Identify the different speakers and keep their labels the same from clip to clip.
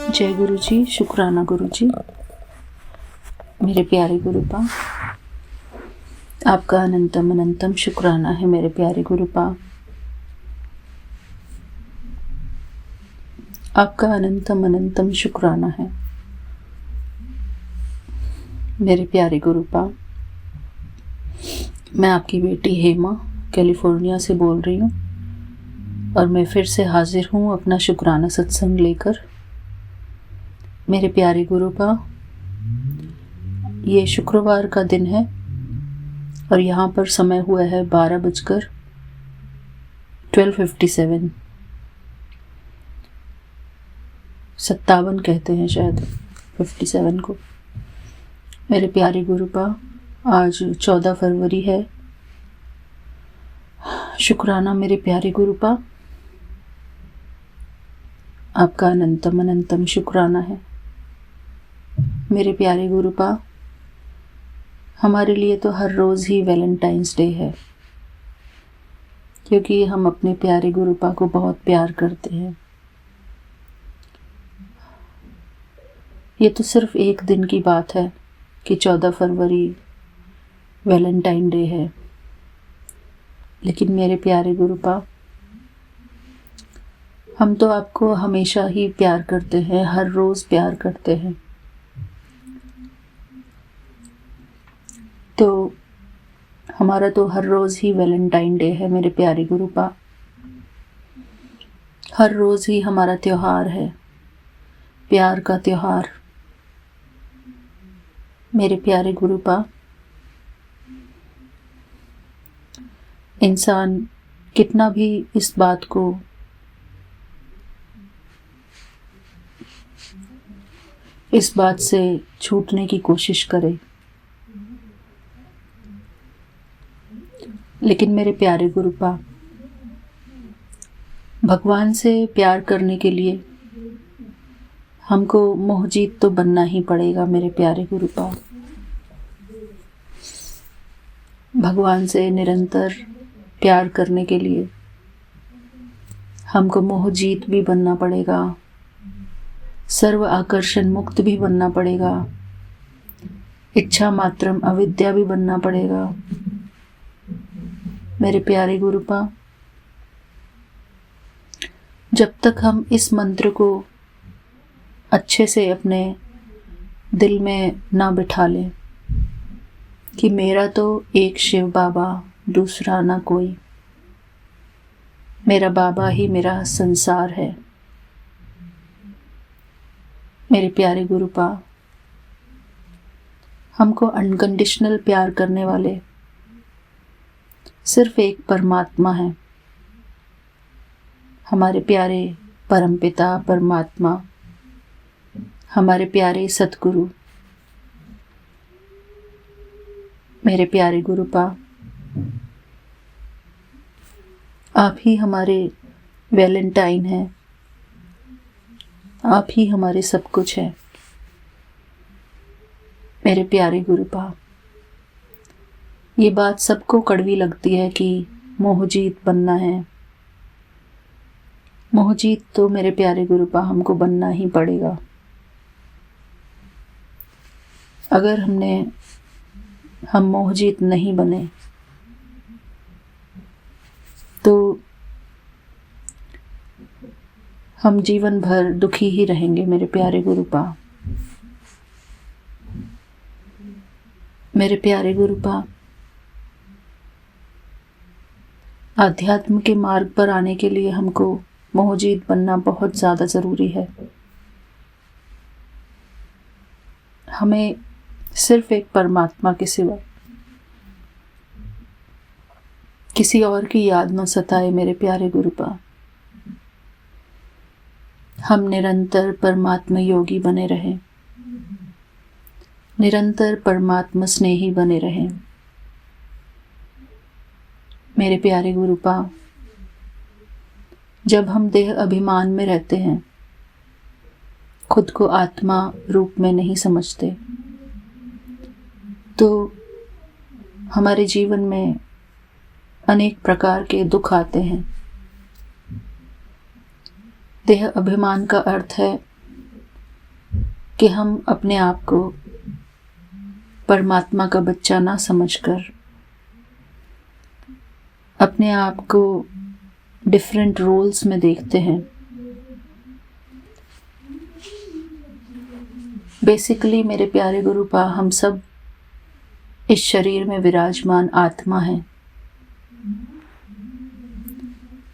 Speaker 1: जय गुरु जी, शुक्राना गुरु जी। मेरे प्यारे गुरुपा, आपका अनंतम अनंतम शुक्राना है मेरे प्यारे गुरुपा। आपका अनंतम अनंतम शुक्राना है मेरे प्यारे गुरुपा। मैं आपकी बेटी हेमा कैलिफोर्निया से बोल रही हूँ और मैं फिर से हाजिर हूँ अपना शुक्राना सत्संग लेकर। मेरे प्यारे गुरुपा, ये शुक्रवार का दिन है और यहाँ पर समय हुआ है 12:57 57 कहते हैं शायद 57 को। मेरे प्यारे गुरुपा, आज 14 फरवरी है। शुक्राना मेरे प्यारे गुरुपा, आपका अनंतम अनंतम शुक्राना है मेरे प्यारे गुरुपा। हमारे लिए तो हर रोज़ ही वैलेंटाइंस डे है, क्योंकि हम अपने प्यारे गुरुपा को बहुत प्यार करते हैं। ये तो सिर्फ एक दिन की बात है कि 14 फरवरी वैलेंटाइन डे है, लेकिन मेरे प्यारे गुरुपा, हम तो आपको हमेशा ही प्यार करते हैं, हर रोज़ प्यार करते हैं। तो हमारा तो हर रोज़ ही वैलेंटाइन डे है मेरे प्यारे गुरुपा। हर रोज़ ही हमारा त्योहार है, प्यार का त्योहार। मेरे प्यारे गुरुपा, इंसान कितना भी इस बात को इस बात से छूटने की कोशिश करे, लेकिन मेरे प्यारे गुरुपा, भगवान से प्यार करने के लिए हमको मोहजीत तो बनना ही पड़ेगा मेरे प्यारे गुरुपा। भगवान से निरंतर प्यार करने के लिए हमको मोहजीत भी बनना पड़ेगा, सर्व आकर्षण मुक्त भी बनना पड़ेगा, इच्छा मात्रम अविद्या भी बनना पड़ेगा मेरे प्यारे गुरुपा। जब तक हम इस मंत्र को अच्छे से अपने दिल में ना बिठा लें कि मेरा तो एक शिव बाबा, दूसरा ना कोई, मेरा बाबा ही मेरा संसार है। मेरे प्यारे गुरुपा, हमको अनकंडीशनल प्यार करने वाले सिर्फ एक परमात्मा है, हमारे प्यारे परमपिता परमात्मा, हमारे प्यारे सतगुरु। मेरे प्यारे गुरुपा, आप ही हमारे वैलेंटाइन हैं, आप ही हमारे सब कुछ हैं मेरे प्यारे गुरुपा। ये बात सबको कड़वी लगती है कि मोहजीत बनना है। मोहजीत तो मेरे प्यारे गुरुपा हमको बनना ही पड़ेगा। अगर हम मोहजीत नहीं बने तो हम जीवन भर दुखी ही रहेंगे मेरे प्यारे गुरुपा। मेरे प्यारे गुरुपा, आध्यात्म के मार्ग पर आने के लिए हमको मोहजीत बनना बहुत ज़्यादा ज़रूरी है। हमें सिर्फ एक परमात्मा के सिवा किसी और की याद न सताए मेरे प्यारे गुरुपा। हम निरंतर परमात्मा योगी बने रहें, निरंतर परमात्मा स्नेही बने रहें मेरे प्यारे गुरुपा। जब हम देह अभिमान में रहते हैं, खुद को आत्मा रूप में नहीं समझते, तो हमारे जीवन में अनेक प्रकार के दुख आते हैं। देह अभिमान का अर्थ है कि हम अपने आप को परमात्मा का बच्चा ना समझकर अपने आप को डिफरेंट रोल्स में देखते हैं। बेसिकली मेरे प्यारे गुरुपा, हम सब इस शरीर में विराजमान आत्मा हैं।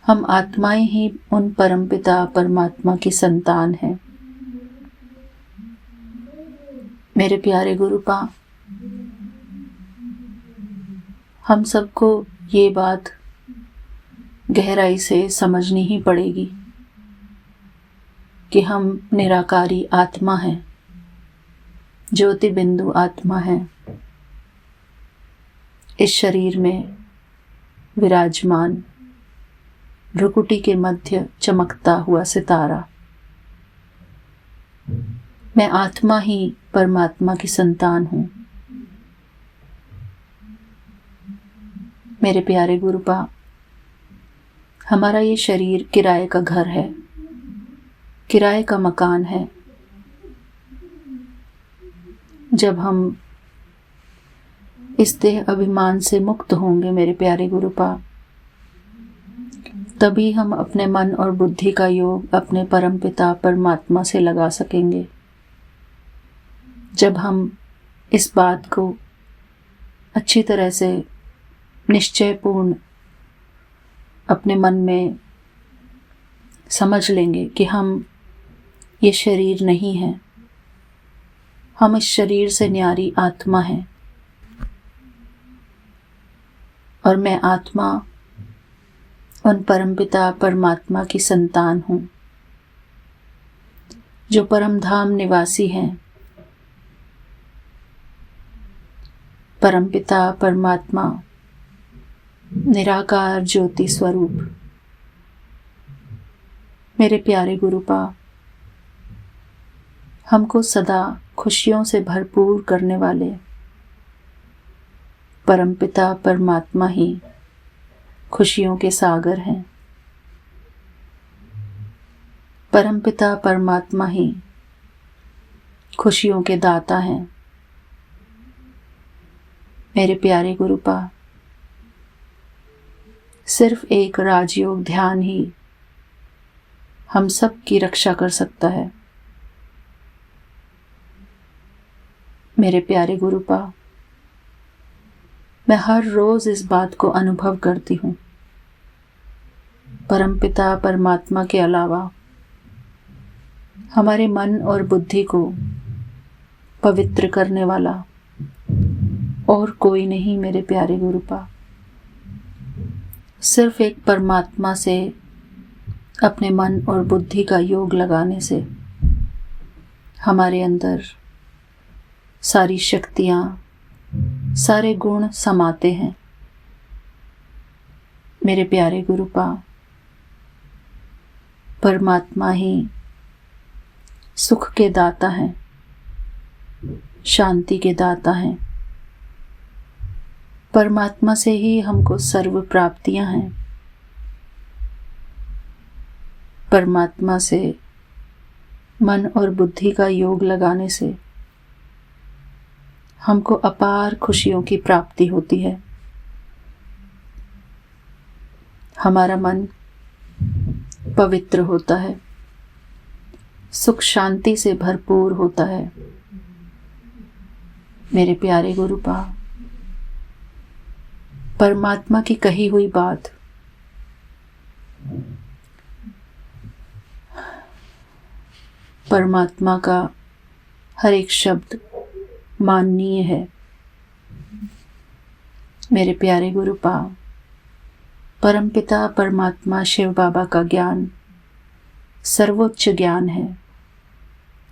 Speaker 1: हम आत्माएं ही उन परमपिता परमात्मा की संतान हैं। मेरे प्यारे गुरुपा, हम सबको ये बात गहराई से समझनी ही पड़ेगी कि हम निराकारी आत्मा हैं, ज्योति बिंदु आत्मा हैं, इस शरीर में विराजमान भ्रुकुटी के मध्य चमकता हुआ सितारा। मैं आत्मा ही परमात्मा की संतान हूँ। मेरे प्यारे गुरुपा, हमारा ये शरीर किराए का घर है, किराए का मकान है। जब हम इस देह अभिमान से मुक्त होंगे मेरे प्यारे गुरुपा, तभी हम अपने मन और बुद्धि का योग अपने परमपिता परमात्मा से लगा सकेंगे। जब हम इस बात को अच्छी तरह से निश्चयपूर्ण अपने मन में समझ लेंगे कि हम ये शरीर नहीं हैं, हम इस शरीर से न्यारी आत्मा हैं और मैं आत्मा उन परमपिता परमात्मा की संतान हूँ जो परमधाम निवासी हैं। परमपिता परमात्मा निराकार ज्योति स्वरूप। मेरे प्यारे गुरुपा, हमको सदा खुशियों से भरपूर करने वाले परमपिता परमात्मा ही खुशियों के सागर हैं। परमपिता परमात्मा ही खुशियों के दाता हैं। मेरे प्यारे गुरुपा, सिर्फ एक राजयोग ध्यान ही हम सब की रक्षा कर सकता है। मेरे प्यारे गुरुपा, मैं हर रोज इस बात को अनुभव करती हूँ। परमपिता परमात्मा के अलावा हमारे मन और बुद्धि को पवित्र करने वाला और कोई नहीं मेरे प्यारे गुरुपा। सिर्फ एक परमात्मा से अपने मन और बुद्धि का योग लगाने से हमारे अंदर सारी शक्तियाँ, सारे गुण समाते हैं। मेरे प्यारे गुरुपा, परमात्मा ही सुख के दाता हैं, शांति के दाता हैं। परमात्मा से ही हमको सर्व प्राप्तियां हैं। परमात्मा से मन और बुद्धि का योग लगाने से हमको अपार खुशियों की प्राप्ति होती है। हमारा मन पवित्र होता है, सुख शांति से भरपूर होता है। मेरे प्यारे गुरुपा, परमात्मा की कही हुई बात परमात्मा का हर एक शब्द माननीय है। मेरे प्यारे गुरुपा, परमपिता परमात्मा शिव बाबा का ज्ञान सर्वोच्च ज्ञान है,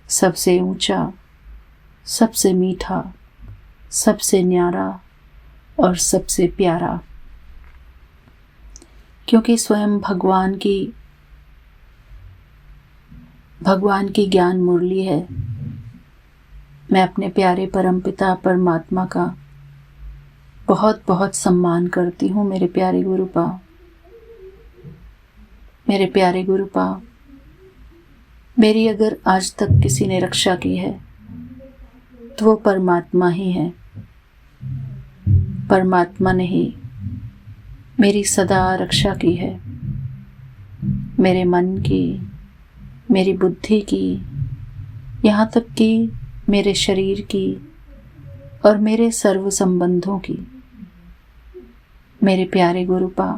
Speaker 1: सबसे ऊंचा, सबसे मीठा, सबसे न्यारा और सबसे प्यारा। क्योंकि स्वयं भगवान की ज्ञान मुरली है। मैं अपने प्यारे परमपिता परमात्मा का बहुत बहुत सम्मान करती हूँ मेरे प्यारे गुरुपा। मेरे प्यारे गुरुपा, मेरी अगर आज तक किसी ने रक्षा की है तो वो परमात्मा ही है। परमात्मा ने ही मेरी सदा रक्षा की है, मेरे मन की, मेरी बुद्धि की, यहाँ तक कि मेरे शरीर की और मेरे सर्व संबंधों की। मेरे प्यारे गुरुपा,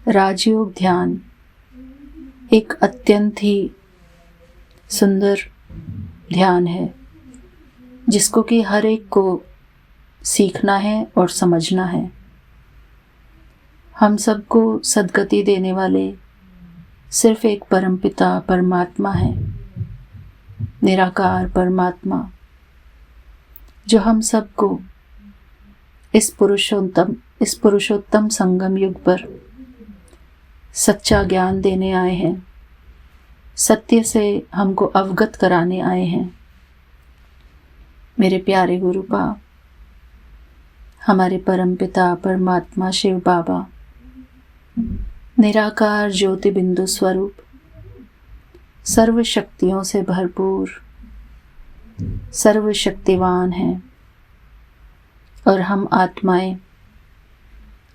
Speaker 1: राजयोग ध्यान एक अत्यंत ही सुंदर ध्यान है, जिसको कि हर एक को सीखना है और समझना है। हम सबको सद्गति देने वाले सिर्फ एक परमपिता परमात्मा है, निराकार परमात्मा, जो हम सबको इस पुरुषोत्तम संगम युग पर सच्चा ज्ञान देने आए हैं, सत्य से हमको अवगत कराने आए हैं। मेरे प्यारे गुरुपा, हमारे परमपिता परमात्मा शिव बाबा निराकार ज्योति बिंदु स्वरूप, सर्व शक्तियों से भरपूर, सर्वशक्तिवान हैं और हम आत्माएं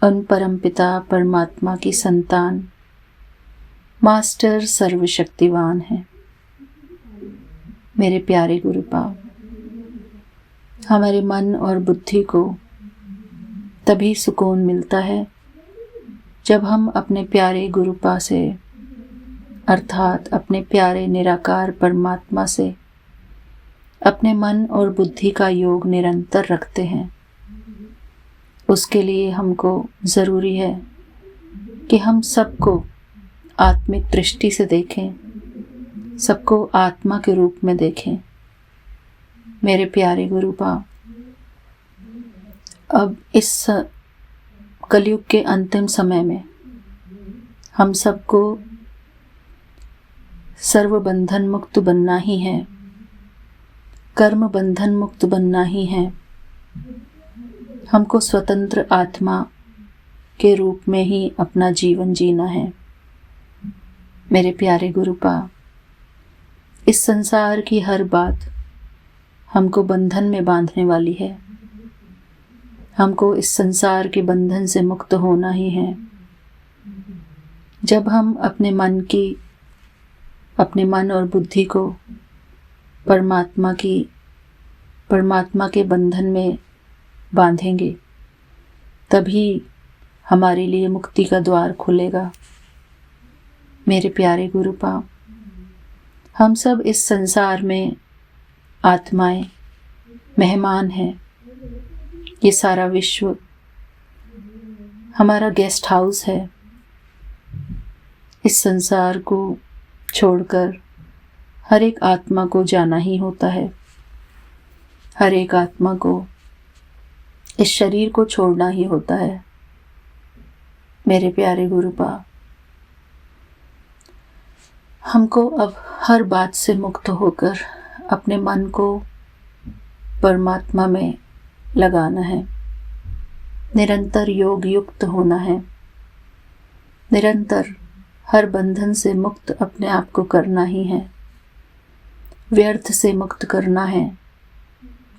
Speaker 1: उन परमपिता परमात्मा की संतान, मास्टर सर्वशक्तिवान हैं। मेरे प्यारे गुरुपा, हमारे मन और बुद्धि को तभी सुकून मिलता है जब हम अपने प्यारे गुरुपा से, अर्थात अपने प्यारे निराकार परमात्मा से अपने मन और बुद्धि का योग निरंतर रखते हैं। उसके लिए हमको ज़रूरी है कि हम सबको आत्मिक दृष्टि से देखें, सबको आत्मा के रूप में देखें। मेरे प्यारे गुरुपा, अब इस कलयुग के अंतिम समय में हम सबको सर्व बंधन मुक्त बनना ही है, कर्म बंधन मुक्त बनना ही है। हमको स्वतंत्र आत्मा के रूप में ही अपना जीवन जीना है। मेरे प्यारे गुरुपा, इस संसार की हर बात हमको बंधन में बांधने वाली है। हमको इस संसार के बंधन से मुक्त होना ही है। जब हम अपने मन और बुद्धि को परमात्मा के बंधन में बांधेंगे, तभी हमारे लिए मुक्ति का द्वार खुलेगा। मेरे प्यारे गुरुपा, हम सब इस संसार में आत्माएं, मेहमान हैं। ये सारा विश्व हमारा गेस्ट हाउस है। इस संसार को छोड़कर हर एक आत्मा को जाना ही होता है। हर एक आत्मा को इस शरीर को छोड़ना ही होता है। मेरे प्यारे गुरुपा, हमको अब हर बात से मुक्त होकर अपने मन को परमात्मा में लगाना है। निरंतर योग युक्त होना है। निरंतर हर बंधन से मुक्त अपने आप को करना ही है। व्यर्थ से मुक्त करना है,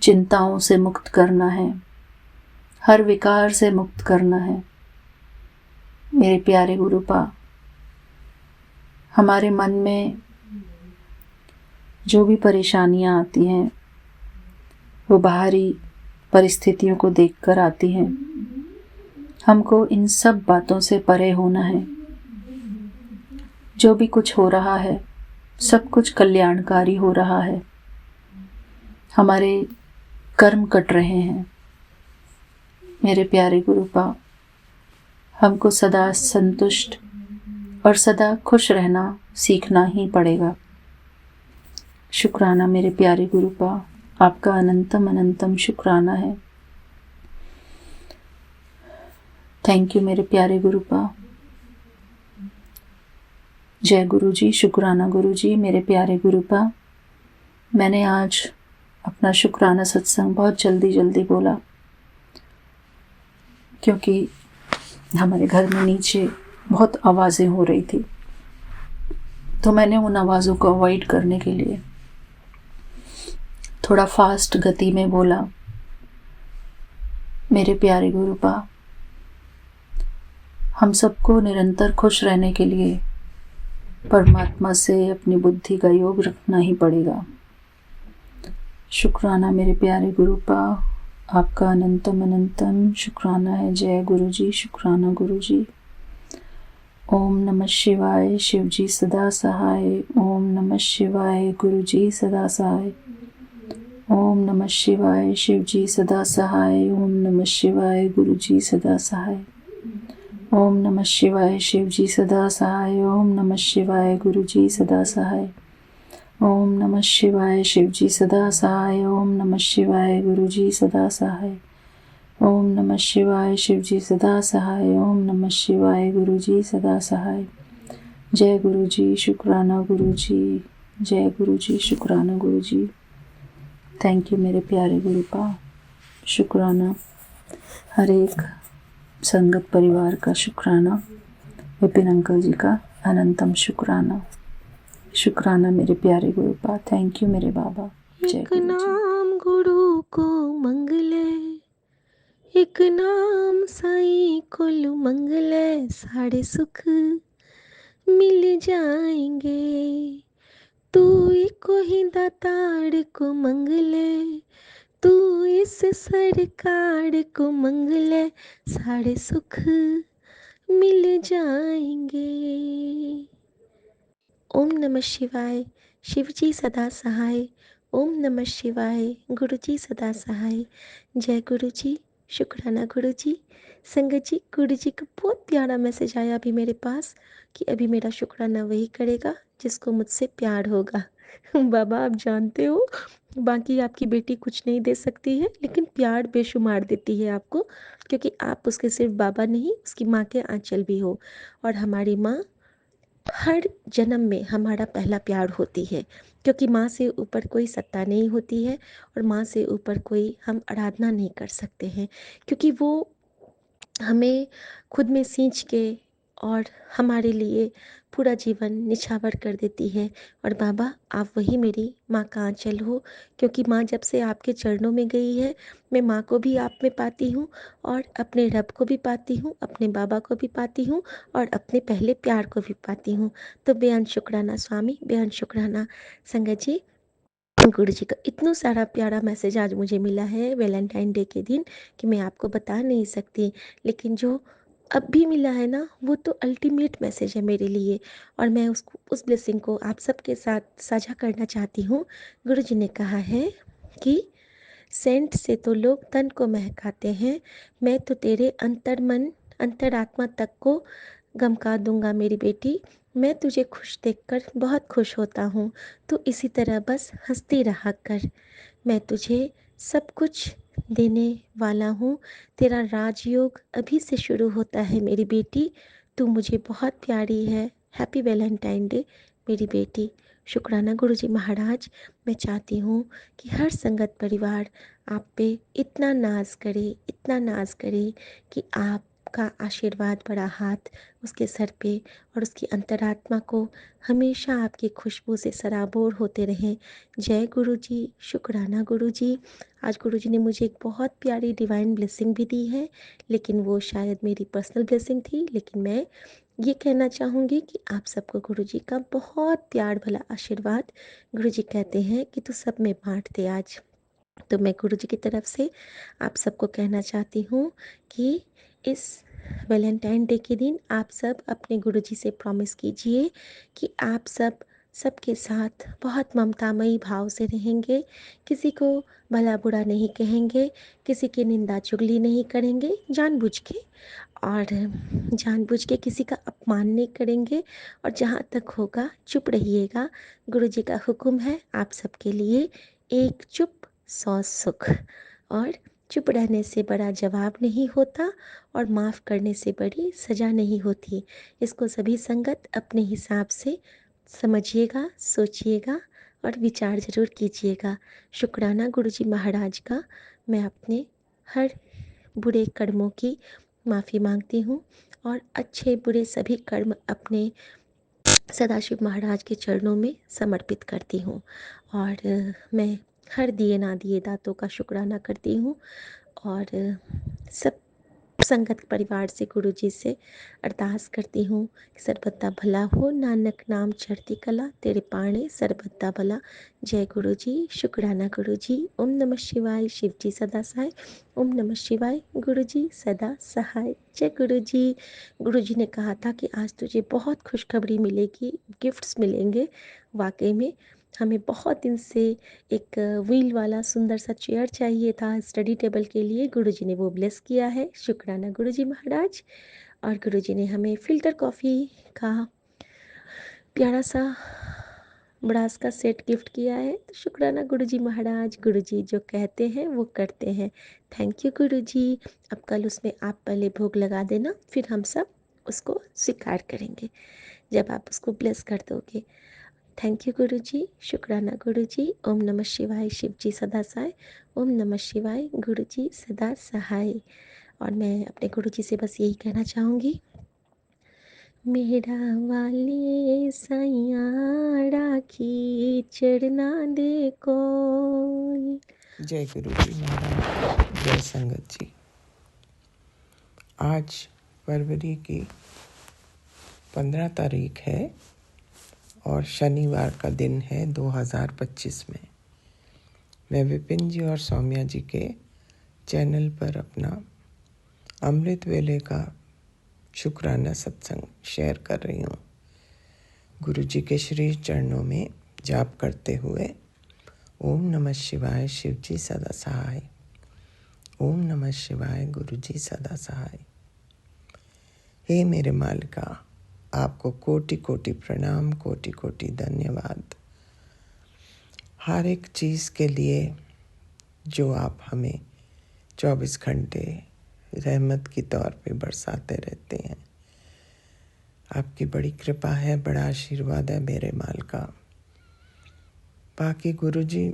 Speaker 1: चिंताओं से मुक्त करना है, हर विकार से मुक्त करना है। मेरे प्यारे गुरुपा, हमारे मन में जो भी परेशानियां आती हैं वो बाहरी परिस्थितियों को देखकर आती हैं। हमको इन सब बातों से परे होना है। जो भी कुछ हो रहा है सब कुछ कल्याणकारी हो रहा है। हमारे कर्म कट रहे हैं। मेरे प्यारे गुरुपा, हमको सदा संतुष्ट और सदा खुश रहना सीखना ही पड़ेगा। शुक्राना मेरे प्यारे गुरुपा, आपका अनंतम अनंतम शुक्राना है। थैंक यू मेरे प्यारे गुरुपा। जय गुरु जी, शुक्राना गुरु जी। मेरे प्यारे गुरुपा, मैंने आज अपना शुक्राना सत्संग बहुत जल्दी बोला, क्योंकि हमारे घर में नीचे बहुत आवाज़ें हो रही थी, तो मैंने उन आवाज़ों को अवॉइड करने के लिए थोड़ा फास्ट गति में बोला, मेरे प्यारे गुरुपा, हम सबको निरंतर खुश रहने के लिए परमात्मा से अपनी बुद्धि का योग रखना ही पड़ेगा। शुक्राना मेरे प्यारे गुरुपा, आपका अनंतम अनंतम शुक्राना है। जय गुरु जी, शुक्राना गुरु जी। ओम नमः शिवाय, शिव जी सदा सहाय। ओम नमः शिवाय, गुरु जी सदा सहाय। ओम नमः शिवाय, शिव जी सदा सहाय। ओम नमः शिवाय, गुरु जी सदा सहाय। ओम नमः शिवाय, शिव जी सदा सहाय। ओम नमः शिवाय, गुरु जी सदा सहाय। ओम नमः शिवाय, शिव जी सदा सहाय। ओम नमः शिवाय, गुरु जी सदा सहाय। ओम नमः शिवाय, शिव जी सदा सहाय। ओम नमः शिवाय, गुरु जी सदा सहाय। जय गुरु जी, शुक्राना गुरु जी। जय गुरु जी, शुक्राना गुरु जी। थैंक यू मेरे प्यारे गुरुपा, शुक्राना। हर एक संगत परिवार का शुक्राना, विपिन अंकल जी का अनंतम शुक्राना। शुक्राना मेरे प्यारे गुरुपा। थैंक यू मेरे बाबा। जय
Speaker 2: एक
Speaker 1: गुरु जी।
Speaker 2: नाम गुरु को मंगले, एक नाम साईं कोलू मंगले, सारे सुख मिल जाएंगे। तू को ही दातार को मंगले, तू इस सरकार को मंगले, सारे सुख मिल जाएंगे। ओम नमः शिवाय, शिव जी सदा सहाय। ओम नमः शिवाय, गुरु जी सदा सहाय। जय गुरु जी, शुक्राना गुरु जी। संगत जी, गुरु जी का बहुत प्यारा मैसेज आया अभी मेरे पास कि अभी मेरा शुक्राना वही करेगा जिसको मुझसे प्यार होगा। बाबा आप जानते हो, बाकी आपकी बेटी कुछ नहीं दे सकती है, लेकिन प्यार बेशुमार देती है आपको, क्योंकि आप उसके सिर्फ बाबा नहीं, उसकी माँ के आंचल भी हो। और हमारी माँ हर जन्म में हमारा पहला प्यार होती है, क्योंकि माँ से ऊपर कोई सत्ता नहीं होती है और माँ से ऊपर कोई हम आराधना नहीं कर सकते हैं, क्योंकि वो हमें खुद में सींच के और हमारे लिए पूरा जीवन निछावर कर देती है। और बाबा आप वही मेरी माँ का आंचल हो, क्योंकि माँ जब से आपके चरणों में गई है, मैं माँ को भी आप में पाती हूँ और अपने रब को भी पाती हूँ, अपने बाबा को भी पाती हूँ और अपने पहले प्यार को भी पाती हूँ। तो बेअंत शुक्राना स्वामी, बेअंत शुक्राना संगत जी। गुरु जी का इतना सारा प्यारा मैसेज आज मुझे मिला है वैलेंटाइन डे के दिन कि मैं आपको बता नहीं सकती, लेकिन जो अब भी मिला है ना, वो तो अल्टीमेट मैसेज है मेरे लिए और मैं उसको, उस ब्लेसिंग को आप सबके साथ साझा करना चाहती हूँ। गुरु जी ने कहा है कि सेंट से तो लोग तन को महकाते हैं, मैं तो तेरे अंतर मन अंतरात्मा तक को गमका दूंगा मेरी बेटी। मैं तुझे खुश देखकर बहुत खुश होता हूँ, तो इसी तरह बस हंसती रहा कर। मैं तुझे सब कुछ देने वाला हूँ, तेरा राजयोग अभी से शुरू होता है मेरी बेटी, तू मुझे बहुत प्यारी है। हैप्पी वैलेंटाइन डे मेरी बेटी। शुक्राना गुरुजी महाराज। मैं चाहती हूँ कि हर संगत परिवार आप पे इतना नाज करे, इतना नाज करे कि आपका आशीर्वाद भरा हाथ उसके सर पे और उसकी अंतरात्मा को हमेशा आपकी खुशबू से सराबोर होते रहें। जय गुरु जी, शुक्राना गुरु जी। आज गुरु जी ने मुझे एक बहुत प्यारी डिवाइन ब्लेसिंग भी दी है, लेकिन वो शायद मेरी पर्सनल ब्लेसिंग थी, लेकिन मैं ये कहना चाहूँगी कि आप सबको गुरु जी का बहुत प्यार भला आशीर्वाद। गुरु जी कहते हैं कि तू सब में बांट दे आज। तो मैं गुरु जी की तरफ से आप सबको कहना चाहती हूँ कि इस वैलेंटाइन डे के दिन आप सब अपने गुरु जी से प्रॉमिस कीजिए कि आप सब सबके साथ बहुत ममतामयी भाव से रहेंगे, किसी को भला बुरा नहीं कहेंगे, किसी की निंदा चुगली नहीं करेंगे जानबूझ के, और जानबूझ के किसी का अपमान नहीं करेंगे, और जहाँ तक होगा चुप रहिएगा। गुरु जी का हुक्म है आप सबके लिए, एक चुप 100 सुख। और चुप रहने से बड़ा जवाब नहीं होता और माफ़ करने से बड़ी सज़ा नहीं होती। इसको सभी संगत अपने हिसाब से समझिएगा, सोचिएगा और विचार ज़रूर कीजिएगा। शुक्राना गुरुजी महाराज का। मैं अपने हर बुरे कर्मों की माफ़ी मांगती हूँ और अच्छे बुरे सभी कर्म अपने सदाशिव महाराज के चरणों में समर्पित करती हूँ। और मैं हर दिए ना दिए दातों का शुक्राना करती हूँ और सब संगत परिवार से गुरु जी से अरदास करती हूँ कि सर्बदा भला हो, नानक नाम चढ़ती कला, तेरे पाणे सर्बदा भला। जय गुरु जी, शुक्राना गुरु जी। ओम नमः शिवाय, शिव जी सदा सहाय। ओम नमः शिवाय, गुरु जी सदा सहाय। जय गुरु जी। गुरु जी ने कहा था कि आज तुझे बहुत खुशखबरी मिलेगी, गिफ्ट्स मिलेंगे। वाकई में हमें बहुत दिन से एक व्हील वाला सुंदर सा चेयर चाहिए था स्टडी टेबल के लिए। गुरुजी ने वो ब्लेस किया है, शुक्राना गुरुजी महाराज। और गुरुजी ने हमें फ़िल्टर कॉफ़ी का प्यारा सा ब्रास का सेट गिफ्ट किया है। तो शुक्राना गुरुजी महाराज। गुरुजी जो कहते हैं वो करते हैं। थैंक यू गुरुजी। अब कल उसमें आप पहले भोग लगा देना, फिर हम सब उसको स्वीकार करेंगे जब आप उसको ब्लेस कर दोगे। थैंक यू गुरु जी, शुक्राना गुरु जी। ओम नमः शिवाय, शिव जी सदा सहाय। ओम नमः शिवाय, गुरु जी सदा सहाय। और मैं अपने गुरु जी से बस यही कहना चाहूँगी, मेरा वाले सैया राखी चढ़ना दे कोई।
Speaker 3: जय गुरु जी महाराज, जय संगत जी। आज फरवरी की 15 तारीख है और शनिवार का दिन है 2025 में। मैं विपिन जी और सौम्या जी के चैनल पर अपना अमृत वेले का शुक्राना सत्संग शेयर कर रही हूँ। गुरु जी के श्री चरणों में जाप करते हुए ओम नमः शिवाय, शिव जी सदा सहाय। ओम नमः शिवाय, गुरु जी सदा सहाय। हे मेरे मालिका, आपको कोटि कोटि प्रणाम, कोटि कोटि धन्यवाद। हर एक चीज़ के लिए जो आप हमें 24 घंटे रहमत की तौर पे बरसाते रहते हैं। आपकी बड़ी कृपा है, बड़ा आशीर्वाद है मेरे मालिका। बाकी गुरुजी,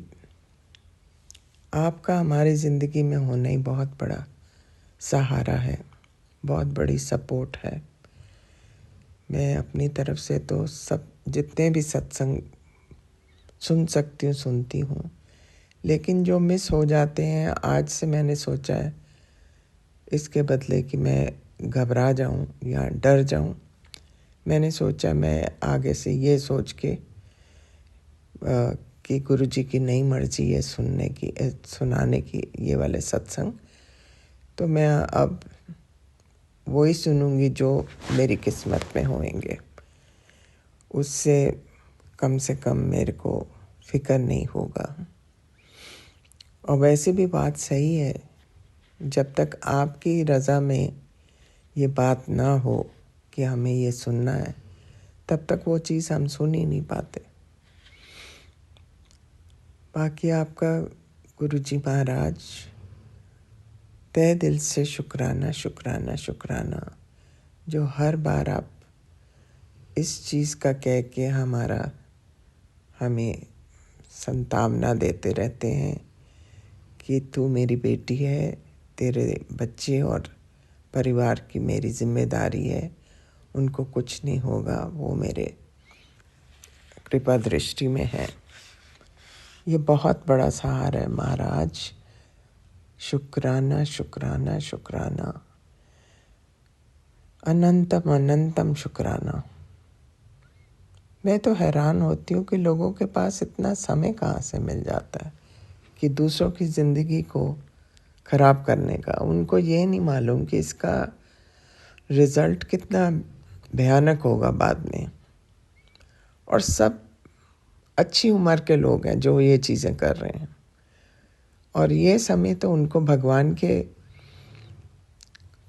Speaker 3: आपका हमारी ज़िंदगी में होना ही बहुत बड़ा सहारा है, बहुत बड़ी सपोर्ट है। मैं अपनी तरफ से तो सब जितने भी सत्संग सुन सकती हूँ सुनती हूँ, लेकिन जो मिस हो जाते हैं, आज से मैंने सोचा है इसके बदले कि मैं घबरा जाऊँ या डर जाऊँ, मैंने सोचा मैं आगे से ये सोच के कि गुरु जी की नई मर्जी है सुनाने की ये वाले सत्संग, तो मैं अब वही सुनूंगी जो मेरी किस्मत में होंगे। उससे कम से कम मेरे को फिक्र नहीं होगा। और वैसे भी बात सही है, जब तक आपकी रज़ा में ये बात ना हो कि हमें ये सुनना है, तब तक वो चीज़ हम सुन ही नहीं पाते। बाकी आपका गुरुजी महाराज तहे दिल से शुक्राना शुक्राना शुक्राना, जो हर बार आप इस चीज़ का कह के हमें संतावना देते रहते हैं कि तू मेरी बेटी है, तेरे बच्चे और परिवार की मेरी जिम्मेदारी है, उनको कुछ नहीं होगा, वो मेरे कृपा दृष्टि में है। ये बहुत बड़ा सहारा है महाराज। शुक्राना शुक्राना शुक्राना, अनंतम अनंतम शुक्राना। मैं तो हैरान होती हूँ कि लोगों के पास इतना समय कहाँ से मिल जाता है कि दूसरों की ज़िंदगी को ख़राब करने का। उनको ये नहीं मालूम कि इसका रिज़ल्ट कितना भयानक होगा बाद में। और सब अच्छी उम्र के लोग हैं जो ये चीज़ें कर रहे हैं, और ये समय तो उनको भगवान के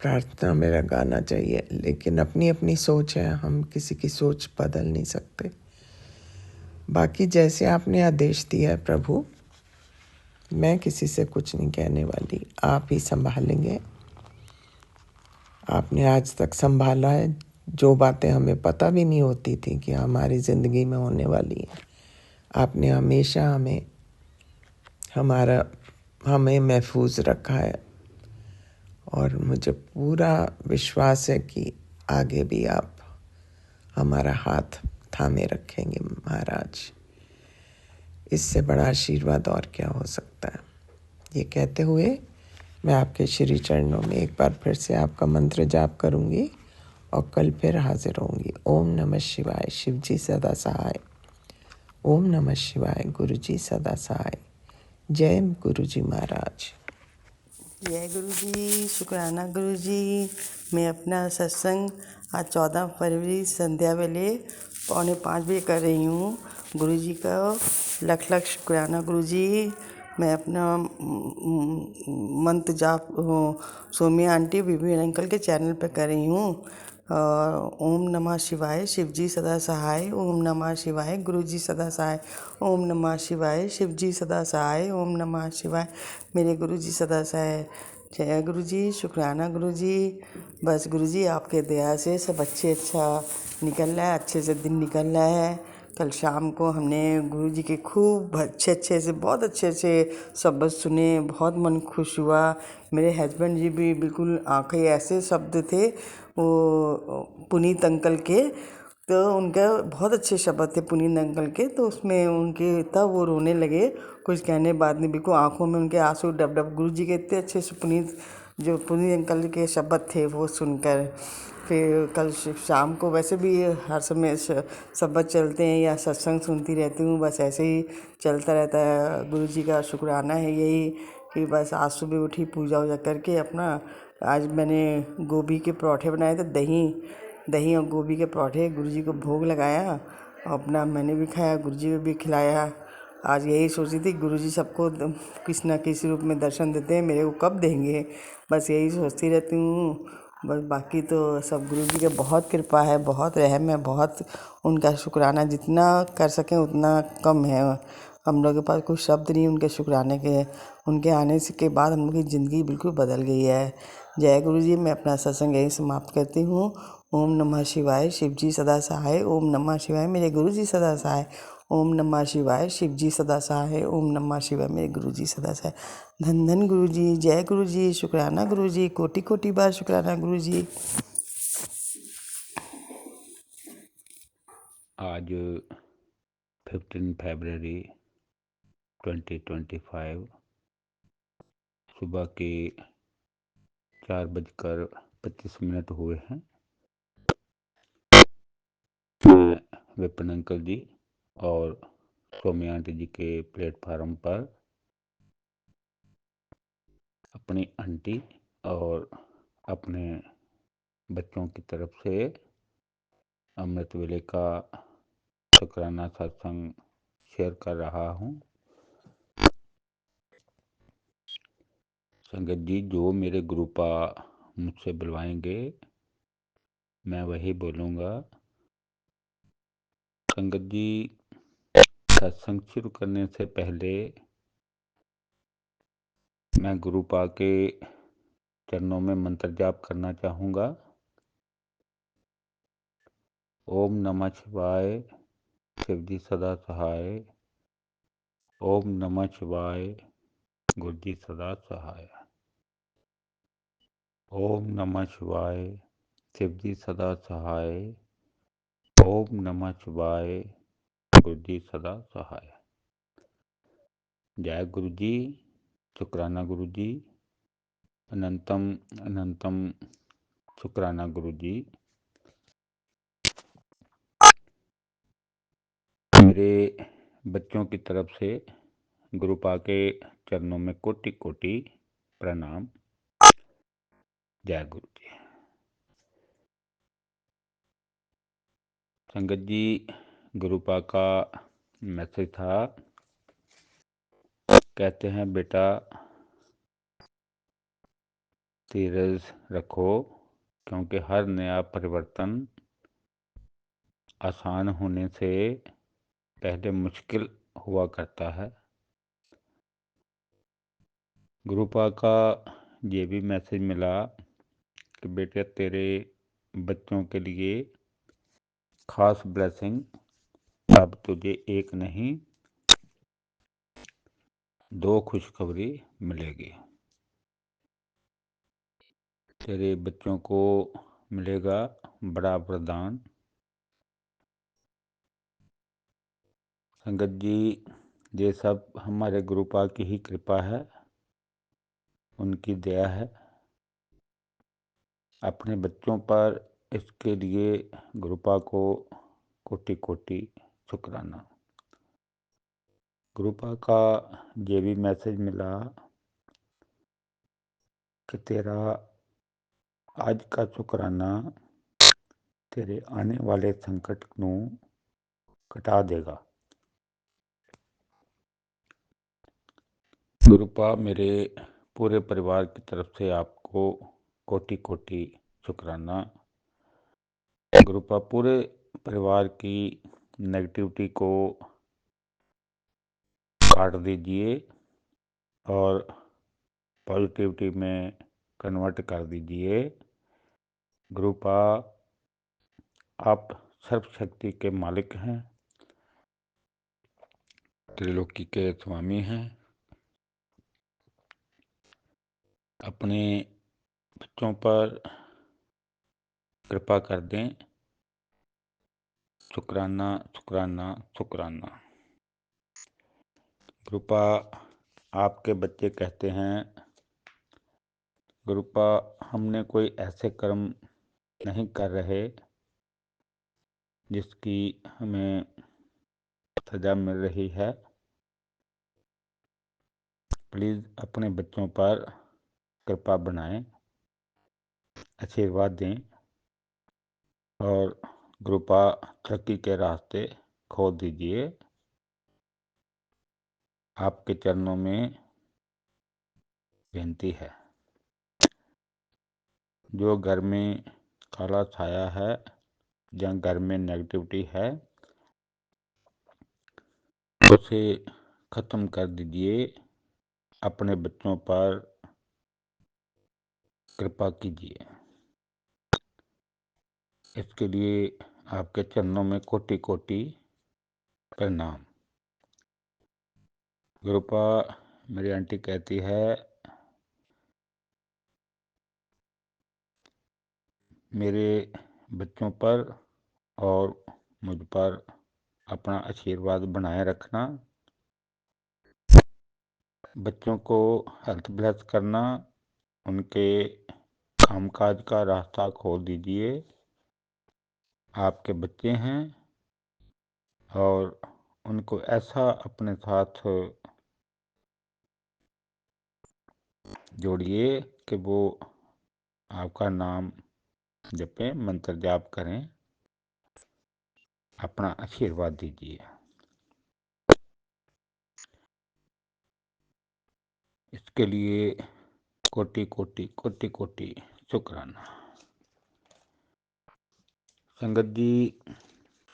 Speaker 3: प्रार्थना में लगाना चाहिए। लेकिन अपनी अपनी सोच है, हम किसी की सोच बदल नहीं सकते। बाकी जैसे आपने आदेश दिया है प्रभु, मैं किसी से कुछ नहीं कहने वाली, आप ही संभालेंगे। आपने आज तक संभाला है। जो बातें हमें पता भी नहीं होती थी कि हमारी ज़िंदगी में होने वाली हैं, आपने हमेशा हमें महफूज रखा है। और मुझे पूरा विश्वास है कि आगे भी आप हमारा हाथ थामे रखेंगे महाराज। इससे बड़ा आशीर्वाद और क्या हो सकता है। ये कहते हुए मैं आपके श्री चरणों में एक बार फिर से आपका मंत्र जाप करूंगी और कल फिर हाजिर होंगी। ओम नमः शिवाय। शिव जी सदा सहाय। ओम नमः शिवाय। गुरु जी सदा सहाय। जय गुरु जी महाराज।
Speaker 4: जय गुरु जी, शुक्राना गुरु जी। मैं अपना सत्संग आज 14 फरवरी संध्या वेले 4:45 बजे कर रही हूँ। गुरु जी का लख लख शुक्राना गुरु जी। मैं अपना मंत्र जाप सोमिया आंटी बीबी अंकल के चैनल पे कर रही हूँ। ओम नमः शिवाय। शिव जी सदा सहाय। ओम नमः शिवाय। गुरु जी सदा सहाय। ओम नमः शिवाय। शिव जी सदा सहाय। ओम नमः शिवाय। मेरे गुरु जी सदा सहाय। जय गुरु जी, शुक्राना गुरु जी। बस गुरु जी आपके दया से सब अच्छा निकल रहा है, अच्छे से दिन निकल रहा है। कल शाम को हमने गुरु जी के खूब अच्छे से बहुत अच्छे से शब्द सुने, बहुत मन खुश हुआ। मेरे हस्बैंड जी भी बिल्कुल आंखें ऐसे शब्द थे वो पुनीत अंकल के, तो उनका बहुत अच्छे शब्द थे पुनीत अंकल के, तो उसमें उनके तब वो रोने लगे। कुछ कहने बाद में बिल्कुल आंखों में उनके आंसू डब डब। गुरु जी के इतने अच्छे से पुनीत अंकल के शब्द थे वो सुनकर। फिर कल शाम को वैसे भी हर समय शब्द चलते हैं या सत्संग सुनती रहती हूँ, बस ऐसे ही चलता रहता है। गुरु जी का शुक्राना है यही कि बस आज सुबह उठी पूजा वूजा करके अपना आज मैंने गोभी के पराठे बनाए थे। दही दही और गोभी के पराठे गुरु जी को भोग लगाया और अपना मैंने भी खाया, गुरु जी को भी खिलाया। आज यही सोची थी गुरु जी सबको किसी न किसी रूप में दर्शन देते हैं, मेरे को कब देंगे, बस यही सोचती रहती हूँ। बस बाकी तो सब गुरु जी की बहुत कृपा है, बहुत रहम है, बहुत उनका शुक्राना जितना कर सकें उतना कम है। हम लोग के पास कोई शब्द नहीं उनके शुक्राने के। उनके आने से के बाद हम लोग की ज़िंदगी बिल्कुल बदल गई है। जय गुरु जी। मैं अपना सत्संग यहीं समाप्त करती हूँ। ओम नमः शिवाय। शिव जी सदा सहाय। ओम नमः शिवाय। मेरे गुरु जी सदा सहाय। ओम नमः शिवाय। शिव जी सदा सहाय। ओम नमः शिवाय। मेरे गुरु जी सदा सहाय। धन धन गुरु जी। जय गुरु जी। शुक्राना गुरु जी। कोटि कोटि बार शुक्राना गुरु जी।
Speaker 5: आज 15 फरवरी 2025 सुबह के 4:25 हुए हैं। मैं विपिन अंकल जी और सोमिया आंटी जी के प्लेटफार्म पर अपनी आंटी और अपने बच्चों की तरफ से अमृत वेले का शुक्राना सत्संग शेयर कर रहा हूँ। संगत जी, जो मेरे गुरुपा मुझसे बुलवाएंगे मैं वही बोलूँगा। संगत जी, सत्संग शुरू करने से पहले मैं गुरुपा के चरणों में मंत्र जाप करना चाहूँगा। ओम नमः शिवाय। शिव जी सदा सहाय। ओम नमः शिवाय। गुरु जी सदा सहाय। ओम नमः शिवाय। शिव जी सदा सहाय। ओम नमः शिवाय। गुरु जी सदा सहाय। जय गुरु जी। शुक्राना गुरु जी। अनंतम अनंतम शुक्राना गुरु जी। मेरे बच्चों की तरफ से गुरुपा के चरणों में कोटि कोटि प्रणाम। जय गुरु जी। संगत जी, गुरुपा का मैसेज था, कहते हैं बेटा धीरज रखो, क्योंकि हर नया परिवर्तन आसान होने से पहले मुश्किल हुआ करता है। गुरुपा का ये भी मैसेज मिला कि बेटे तेरे बच्चों के लिए खास ब्लेसिंग अब तुझे एक नहीं 2 खुशखबरी मिलेगी। तेरे बच्चों को मिलेगा बड़ा वरदान। संगत जी, ये सब हमारे गुरुपा की ही कृपा है, उनकी दया है। अपने बच्चों पर इसके लिए गुरुपा को कोटि कोटि शुक्राना। गुरुपा का ये भी मैसेज मिला कि तेरा आज का शुक्राना तेरे आने वाले संकट को कटा देगा। गुरुपा मेरे पूरे परिवार की तरफ से आपको कोटि कोटि शुक्राना। गुरुपा पूरे परिवार की नेगेटिविटी को काट दीजिए और पॉजिटिविटी में कन्वर्ट कर दीजिए। गुरुपा आप सर्वशक्ति के मालिक हैं, त्रिलोकी के स्वामी हैं। अपने बच्चों पर कृपा कर दें। शुक्राना शुक्राना शुक्राना। गुरुपा आपके बच्चे कहते हैं, गुरुपा हमने कोई ऐसे कर्म नहीं कर रहे जिसकी हमें सजा मिल रही है। प्लीज़ अपने बच्चों पर कृपा बनाएं, आशीर्वाद दें और गुरुपा तरक्की के रास्ते खोल दीजिए। आपके चरणों में विनती है। जो घर में काला छाया है या घर में नेगेटिविटी है उसे खत्म कर दीजिए। अपने बच्चों पर कृपा कीजिए। इसके लिए आपके चरणों में कोटि कोटि प्रणाम। गुरुपा मेरी आंटी कहती है, मेरे बच्चों पर और मुझ पर अपना आशीर्वाद बनाए रखना। बच्चों को हेल्थ ब्लेस करना, उनके कामकाज का रास्ता खोल दीजिए। आपके बच्चे हैं और उनको ऐसा अपने साथ जोड़िए कि वो आपका नाम जपें, मंत्र जाप करें, अपना आशीर्वाद दीजिए। इसके लिए कोटि कोटि कोटि कोटि शुक्राना। संगत जी,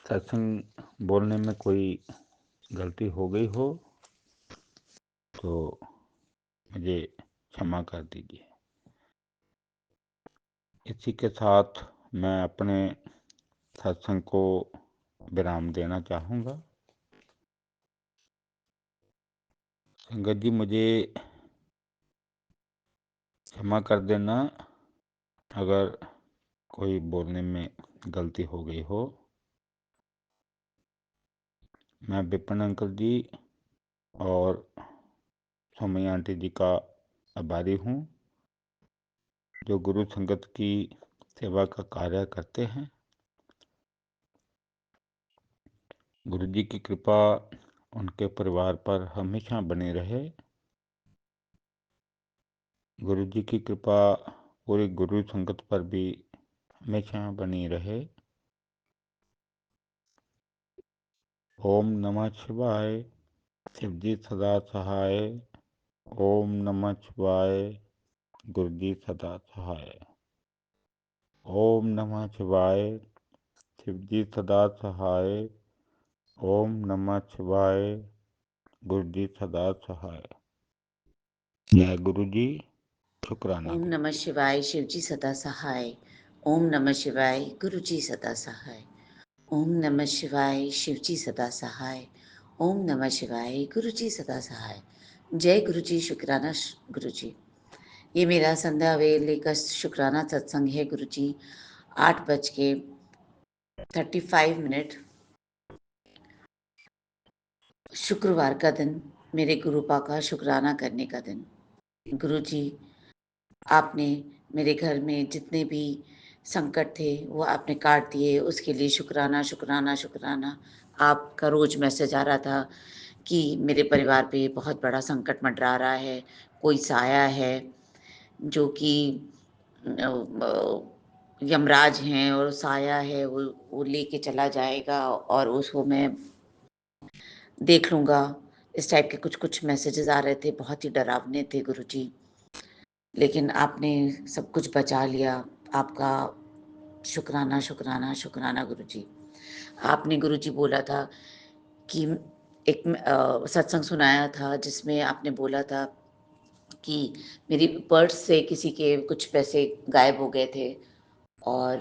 Speaker 5: सत्संग बोलने में कोई गलती हो गई हो तो मुझे क्षमा कर दीजिए। इसी के साथ मैं अपने सत्संग को विराम देना चाहूँगा। संगत जी, मुझे क्षमा कर देना अगर कोई बोलने में गलती हो गई हो। मैं विपिन अंकल जी और सोमई आंटी जी का आभारी हूँ जो गुरु संगत की सेवा का कार्य करते हैं। गुरु जी की कृपा उनके परिवार पर हमेशा बनी रहे। गुरु जी की कृपा पूरी गुरु संगत पर भी हमेशा बनी रहे। ओम नमः शिवाय। शिवजी सदा सहाय। ओम नमः शिवाय। गुरु जी सदा सहाय। ओम नमः शिवाय। शिवजी सदा सहाय। ओम नमः शिवाय। गुरु जी सदा सहाय। जय गुरु जी। शुक्राना।
Speaker 6: ओम नमः शिवाय। शिवजी सदा सहाय। ओम नमः शिवाय। गुरु जी सदा सहाय। ओम नमः शिवाय। शिवजी सदा सहाय। ओम नमः शिवाय। गुरु जी सदा सहाय। जय गुरु जी। शुक्राना गुरु जी। ये मेरा संध्या वेले का शुक्राना सत्संग है गुरु जी। 8:35 शुक्रवार का दिन मेरे गुरुपा का शुक्राना करने का दिन। गुरुजी, आपने मेरे घर में जितने भी संकट थे वो आपने काट दिए, उसके लिए शुक्राना, शुक्राना, शुक्राना। आपका रोज़ मैसेज आ रहा था कि मेरे परिवार पे बहुत बड़ा संकट मंडरा रहा है, कोई साया है जो कि यमराज हैं और साया है वो लेके चला जाएगा और उसको मैं देख लूँगा। इस टाइप के कुछ-कुछ मैसेजेस आ रहे थे, बहुत ही डरावने थे गुरुजी। लेकिन आपने सब कुछ बचा लिया। आपका शुक्राना, शुक्राना, शुक्राना गुरुजी। आपने गुरुजी बोला था कि एक सत्संग सुनाया था जिसमें आपने बोला था कि मेरी पर्स से किसी के कुछ पैसे गायब हो गए थे और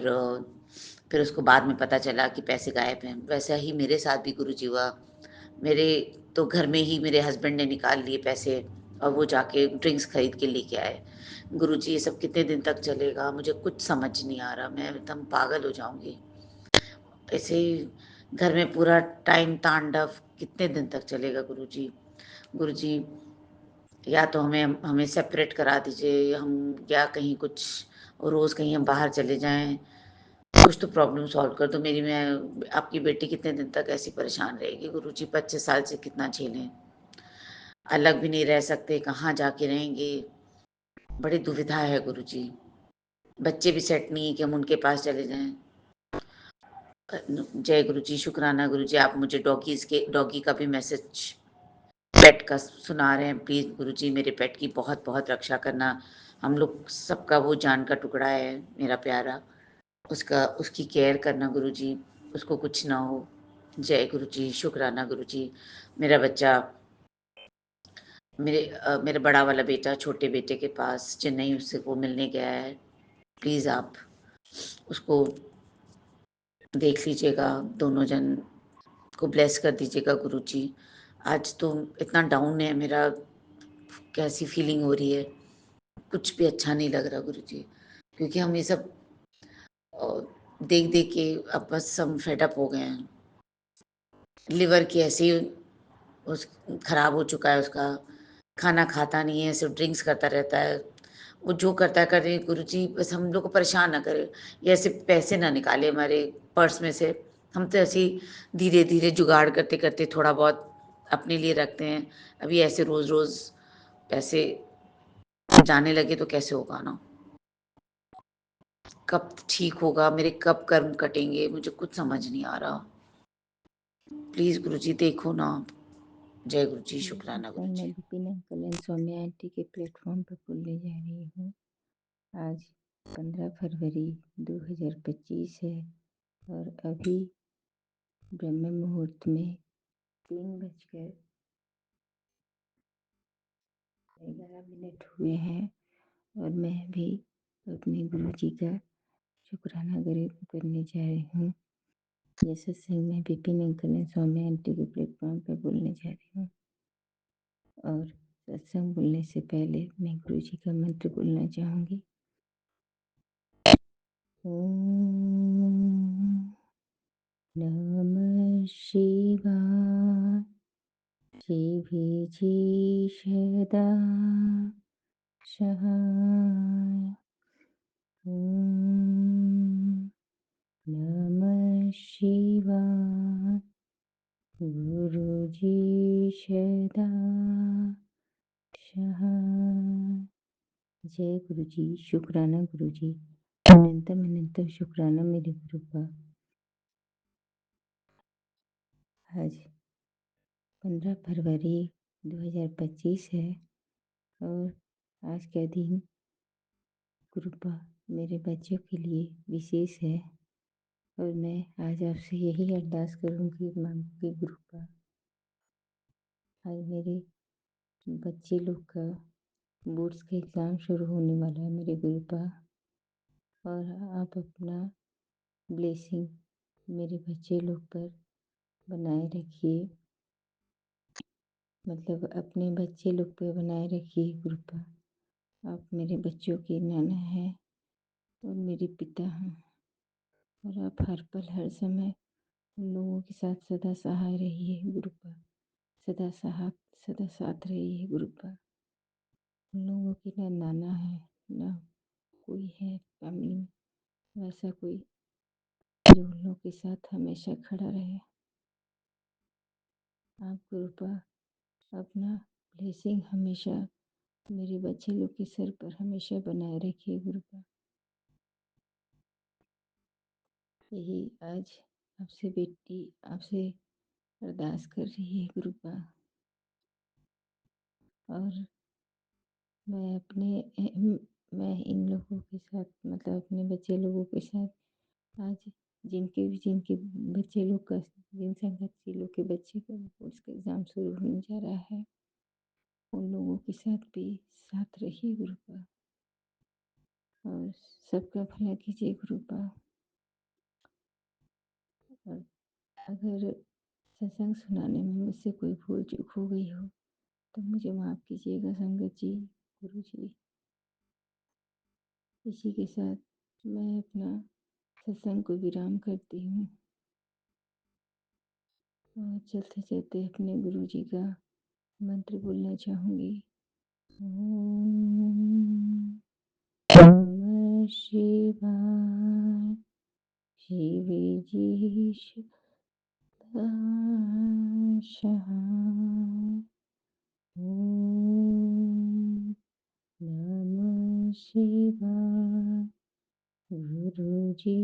Speaker 6: फिर उसको बाद में पता चला कि पैसे गायब हैं। वैसा ही मेरे साथ भी गुरुजी हुआ। मेरे तो घर में ही मेरे हस्बैंड ने निकाल लिए पैसे और वो जाके ड्रिंक्स खरीद के लेके आए। गुरुजी ये सब कितने दिन तक चलेगा? मुझे कुछ समझ नहीं आ रहा, मैं एकदम पागल हो जाऊँगी। ऐसे ही घर में पूरा टाइम तांडव कितने दिन तक चलेगा गुरुजी? गुरुजी या तो हमें हमें सेपरेट करा दीजिए, हम या कहीं कुछ रोज़ कहीं हम बाहर चले जाएँ, कुछ तो प्रॉब्लम सॉल्व कर दो मेरी। मैं आपकी बेटी कितने दिन तक ऐसी परेशान रहेगी गुरुजी? 25 साल से कितना झेलें? अलग भी नहीं रह सकते, कहाँ जाके रहेंगे? बड़ी दुविधा है गुरुजी। बच्चे भी सेट नहीं है कि हम उनके पास चले जाएँ। जय गुरुजी, शुक्राना गुरुजी, आप मुझे डॉगी का भी मैसेज पेट का सुना रहे हैं। प्लीज़ गुरुजी मेरे पेट की बहुत-बहुत रक्षा करना। हम लोग सबका वो जान का टुकड़ा है, मेरा प्यारा। उसकी केयर करना गुरुजी, उसको कुछ ना हो। जय गुरुजी, शुक्राना गुरुजी। मेरा बच्चा मेरा बड़ा वाला बेटा छोटे बेटे के पास चेन्नई उससे वो मिलने गया है। प्लीज़ आप उसको देख लीजिएगा, दोनों जन को ब्लेस कर दीजिएगा गुरुजी। आज तो इतना डाउन है मेरा, कैसी फीलिंग हो रही है, कुछ भी अच्छा नहीं लग रहा गुरुजी। क्योंकि हम ये सब देख-देख के अब बस हम फेड अप हो गए हैं। लिवर की ऐसे ही उस खराब हो चुका है उसका, खाना खाता नहीं है, सिर्फ़ ड्रिंक्स करता रहता है। वो जो करता है करे गुरुजी, बस हम लोग को परेशान ना करे। ये ऐसे पैसे ना निकाले हमारे पर्स में से। हम तो ऐसे ही धीरे-धीरे जुगाड़ करते-करते थोड़ा बहुत अपने लिए रखते हैं। अभी ऐसे रोज़-रोज़ पैसे जाने लगे तो कैसे होगा ना? कब ठीक होगा? मेरे कब कर्म कटेंगे? मुझे कुछ समझ नहीं आ रहा। प्लीज़ गुरुजी देखो ना। जय गुरुजी,
Speaker 7: ये
Speaker 6: शुक्राना
Speaker 7: सत्संग मैं
Speaker 6: Guruji.
Speaker 7: Vipin uncle and Saumya aunty के प्लेटफॉर्म पर बोलने जा रही हूँ। आज 15 फरवरी 2025 है और अभी ब्रह्म मुहूर्त में 3:11 हुए हैं और मैं भी अपने गुरु जी का शुक्राना करने जा रही हूँ। ये सत्संग मैं Vipin uncle and Saumya aunty के प्लेटफॉर्म पर बोलने जा रही हूँ और सत्संग बोलने से पहले मैं गुरु जी का मंत्र बोलना चाहूँगी। ॐ नमः शिवाय शिवजी सदा सहाय ॐ नमः शिवाय गुरुजी सदा सहाय। जय गुरुजी, शुक्राना गुरुजी, अनंतम अनंतम शुक्राना मेरे गुरु का। आज 15 फरवरी 2025 है और आज का दिन कृपा मेरे बच्चों के लिए विशेष है और मैं आज आपसे यही अरदास करूंगी, मांगूंगी कृपा। आज मेरे बच्चे लोग का बोर्ड्स का एग्ज़ाम शुरू होने वाला है मेरे कृपा, और आप अपना ब्लेसिंग मेरे बच्चे लोग पर बनाए रखिए, मतलब अपने बच्चे लोग पे बनाए रखिए कृपा। आप मेरे बच्चों के नाना हैं और मेरे पिता हैं और आप हर पल हर समय उन लोगों के साथ सदा सहाय रहिए गुरुपा। सदा साथ रही है गुरुपा। उन लोगों की ना नाना है, ना कोई है फैमिली में वैसा कोई जो उन लोगों के साथ हमेशा खड़ा रहे। आप गुरुपा अपना ब्लेसिंग हमेशा मेरे बच्चे लोग के सर पर हमेशा बनाए रखिए गुरुपा। यही आज आपसे बेटी आपसे अरदास कर रही है गुरुपा। और मैं इन लोगों के साथ मतलब अपने बच्चे लोगों के साथ आज जिनके बच्चे लोग का जिन संगत लोग के बच्चे का बोर्ड्स का एग्ज़ाम शुरू होने जा रहा है उन लोगों के साथ भी साथ रहिए गुरुपा और सबका भला कीजिए गुरुपा। और अगर सत्संग सुनाने में मुझसे कोई भूल चूक हो गई हो तो मुझे माफ़ कीजिएगा संगत जी, गुरु जी। इसी के साथ मैं अपना सत्संग को विराम करती हूँ और चलते चलते अपने गुरु जी का मंत्र बोलना चाहूँगी। ओम नमः शिवाय। शिव जी सहाय। ओम नमः शिवाय। गुरु जी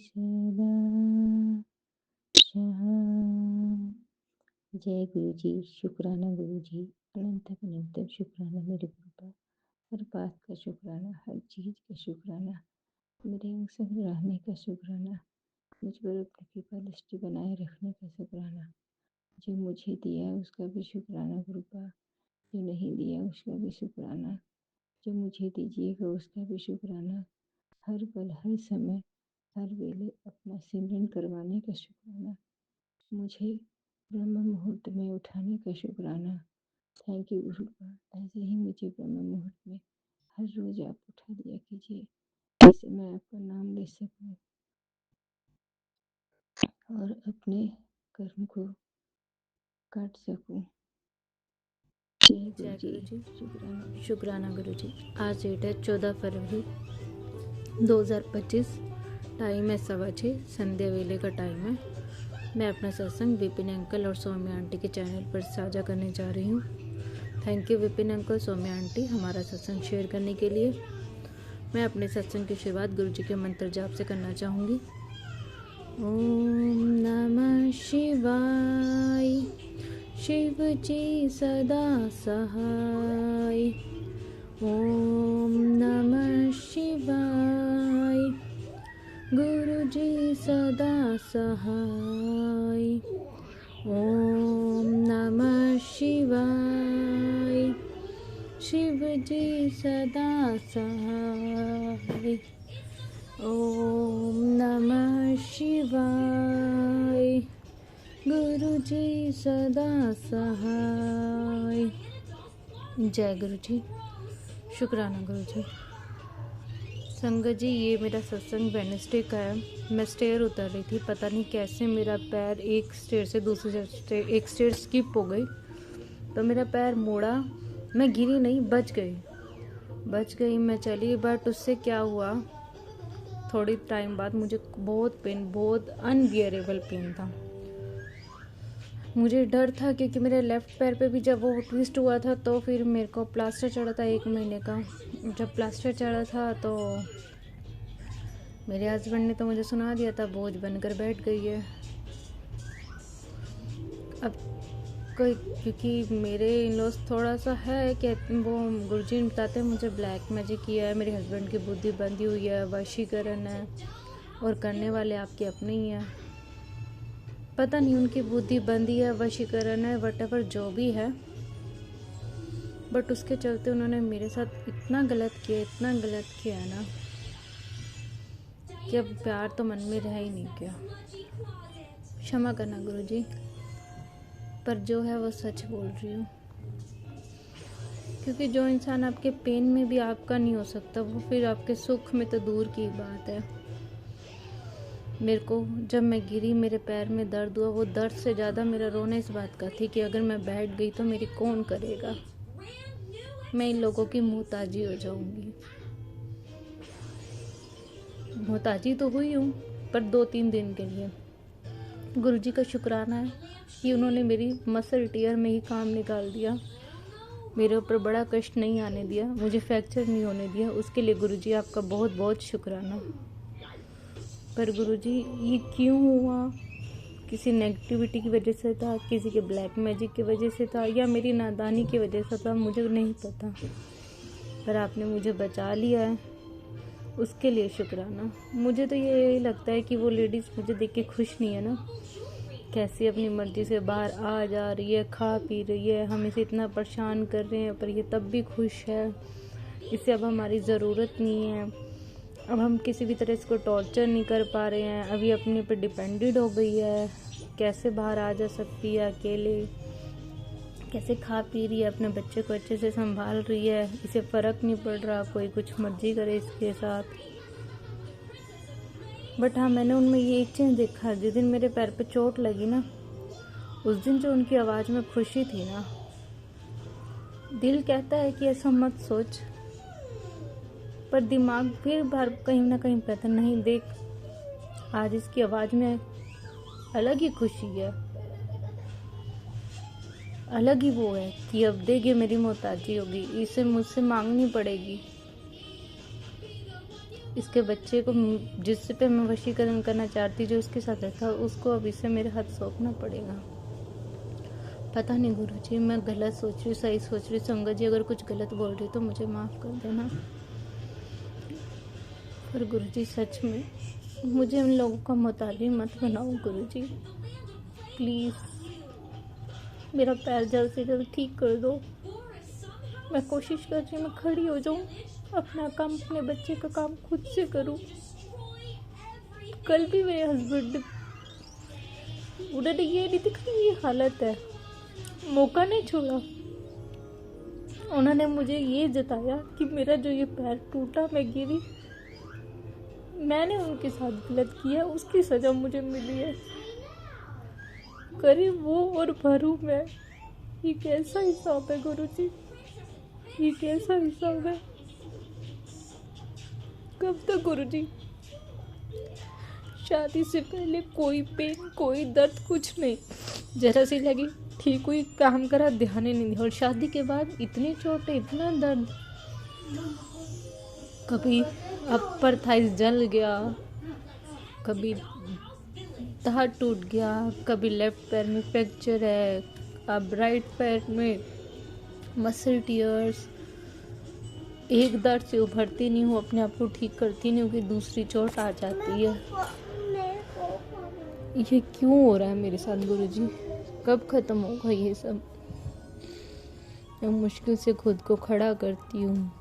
Speaker 7: सदा सहाय। जय गुरु जी। शुक्राना गुरु जी। अनंत अनंत शुक्राना मेरे गुरु का। हर बात का शुक्राना, हर चीज़ का शुक्राना, मेरे संग रहने का शुक्राना, मुझ पर अपनी कृपा दृष्टि बनाए रखने का शुक्राना। जो मुझे दिया उसका भी शुक्राना गुरुपा, जो नहीं दिया उसका भी शुक्राना, जो मुझे दीजिएगा उसका भी शुक्राना। हर पल हर समय हर वेले अपना सिमरन करवाने का शुक्राना, मुझे ब्रह्म मुहूर्त में उठाने का शुक्राना। Thank you गुरुपा। ऐसे ही मुझे ब्रह्म मुहूर्त में हर रोज़ आप उठा दिया कीजिए जिससे मैं आपका नाम ले सकूं और अपने कर्म को काट सकूं। जय गुरु
Speaker 1: जय
Speaker 7: जी।
Speaker 1: गुरु जी।
Speaker 7: शुक्राना।
Speaker 1: शुक्राना गुरु जी। आज डेट है 14 फरवरी 2025। टाइम है 6:15, संध्या वेले का टाइम है। मैं अपना सत्संग विपिन अंकल और सौम्या आंटी के चैनल पर साझा करने जा रही हूँ। Thank you Vipin uncle, Saumya aunty हमारा सत्संग शेयर करने के लिए। मैं अपने सत्संग की शुरुआत गुरु जी के मंत्र जाप से करना चाहूँगी। ओम नमः शिवाय। शिव जी सदा सहाय। ओम नमः शिवाय। गुरु जी सदा सहाय। ओम नमः शिवाय। शिव जी सदा सहाय। ओम नमः शिवाय। गुरु जी सदा सहाय। जय गुरु जी। शुक्राना गुरु जी। संगत जी, ये मेरा सत्संग वेडनेसडे का है। मैं स्टेयर उतर रही थी, पता नहीं कैसे मेरा पैर एक स्टेयर से दूसरे स्टेयर एक स्टेयर स्किप हो गई, तो मेरा पैर मोड़ा। मैं गिरी नहीं, बच गई मैं चली। बट उससे क्या हुआ, थोड़ी टाइम बाद मुझे बहुत पेन, बहुत अनबियरेबल पेन था। मुझे डर था क्योंकि मेरे लेफ़्ट पैर पे भी जब वो ट्विस्ट हुआ था तो फिर मेरे को प्लास्टर चढ़ा था 1 महीने का। जब प्लास्टर चढ़ा था तो मेरे हस्बैंड ने तो मुझे सुना दिया था, बोझ बनकर बैठ गई है। अब क्योंकि मेरे इन-लॉज थोड़ा सा है कि वो गुरुजी बताते हैं मुझे ब्लैक मैजिक किया है, मेरे हस्बैंड की बुद्धि बंधी हुई है, वशीकरण है और करने वाले आपके अपने ही हैं। पता नहीं उनकी बुद्धि बंदी है, वशीकरण है, वटेवर जो भी है, बट उसके चलते उन्होंने मेरे साथ इतना गलत किया है ना कि अब प्यार तो मन में रह ही नहीं गया। क्षमा करना गुरुजी, पर जो है वो सच बोल रही हूँ। क्योंकि जो इंसान आपके पेन में भी आपका नहीं हो सकता, वो फिर आपके सुख में तो दूर की बात है।
Speaker 8: मेरे को जब मैं गिरी, मेरे पैर में दर्द हुआ। वो दर्द से ज़्यादा मेरा रोना इस बात का थी कि अगर मैं बैठ गई तो मेरी कौन करेगा, मैं इन लोगों की मोहताजी हो जाऊंगी। मोहताजी तो हुई हूँ, पर 2-3 दिन के लिए। गुरुजी का शुक्राना है कि उन्होंने मेरी मसल टीयर में ही काम निकाल दिया, मेरे ऊपर बड़ा कष्ट नहीं आने दिया, मुझे फ्रैक्चर नहीं होने दिया। उसके लिए गुरुजी आपका बहुत बहुत शुक्राना। पर गुरुजी ये क्यों हुआ? किसी नेगेटिविटी की वजह से था, किसी के ब्लैक मैजिक की वजह से था, या मेरी नादानी की वजह से था, मुझे नहीं पता। पर आपने मुझे बचा लिया है, उसके लिए शुक्राना। मुझे तो ये लगता है कि वो लेडीज़ मुझे देख के खुश नहीं है ना, कैसे अपनी मर्ज़ी से बाहर आ जा रही है, खा पी रही है, हम इसे इतना परेशान कर रहे हैं पर ये तब भी खुश है। इसे अब हमारी ज़रूरत नहीं है, अब हम किसी भी तरह इसको टॉर्चर नहीं कर पा रहे हैं, अभी अपने पे डिपेंडेड हो गई है, कैसे बाहर आ जा सकती है अकेले, कैसे खा पी रही है, अपने बच्चे को अच्छे से संभाल रही है, इसे फ़र्क नहीं पड़ रहा, कोई कुछ मर्जी करे इसके साथ। बट हाँ, मैंने उनमें ये एक चीज़ देखा, जिस दिन मेरे पैर पे चोट लगी ना, उस दिन जो उनकी आवाज़ में खुशी थी ना, दिल कहता है कि ऐसा मत सोच, पर दिमाग फिर बार कहीं ना कहीं कहता नहीं, देख आज इसकी आवाज़ में अलग ही खुशी है, अलग ही वो है कि अब देख ये मेरी मोहताजी होगी, इसे मुझसे मांगनी पड़ेगी। इसके बच्चे को जिससे पे मैं वशीकरण करना चाहती, जो उसके साथ रहता, उसको अब इसे मेरे हाथ सौंपना पड़ेगा। पता नहीं गुरुजी, मैं गलत सोच रही, सही सोच रही। संगत जी अगर कुछ गलत बोल रही तो मुझे माफ़ कर देना। पर गुरुजी सच में मुझे उन लोगों का मोहताजी मत बनाओ गुरुजी, प्लीज़। मेरा पैर जल्द से जल्द ठीक कर दो। मैं कोशिश कर रही हूँ मैं खड़ी हो जाऊँ, अपना काम, अपने बच्चे का काम खुद से करूँ। कल भी मेरे हस्बैंड उन्होंने ये नहीं देखा ये हालत है, मौका नहीं छोड़ा। उन्होंने मुझे ये जताया कि मेरा जो ये पैर टूटा, मैं गिरी, मैंने उनके साथ गलत किया, उसकी सज़ा मुझे मिली है। करे वो और भरूं मैं। ये कैसा हिसाब है गुरुजी, ये कैसा हिसाब है? कब तक गुरुजी? शादी से पहले कोई पेन, कोई दर्द, कुछ नहीं, जरा सी लगी ठीक हुई, काम करा, ध्यान ही नहीं दिया। और शादी के बाद इतनी चोटें, इतना दर्द, कभी अपर थाइस जल गया, कभी तार टूट गया, कभी लेफ्ट पैर में फ्रैक्चर है, अब राइट पैर में मसल टीयर्स। एक दर्द से उभरती नहीं हूँ, अपने आप को ठीक करती नहीं हूँ कि दूसरी चोट आ जाती है। ये क्यों हो रहा है मेरे साथ गुरुजी? कब ख़त्म होगा ये सब? मैं मुश्किल से खुद को खड़ा करती हूँ,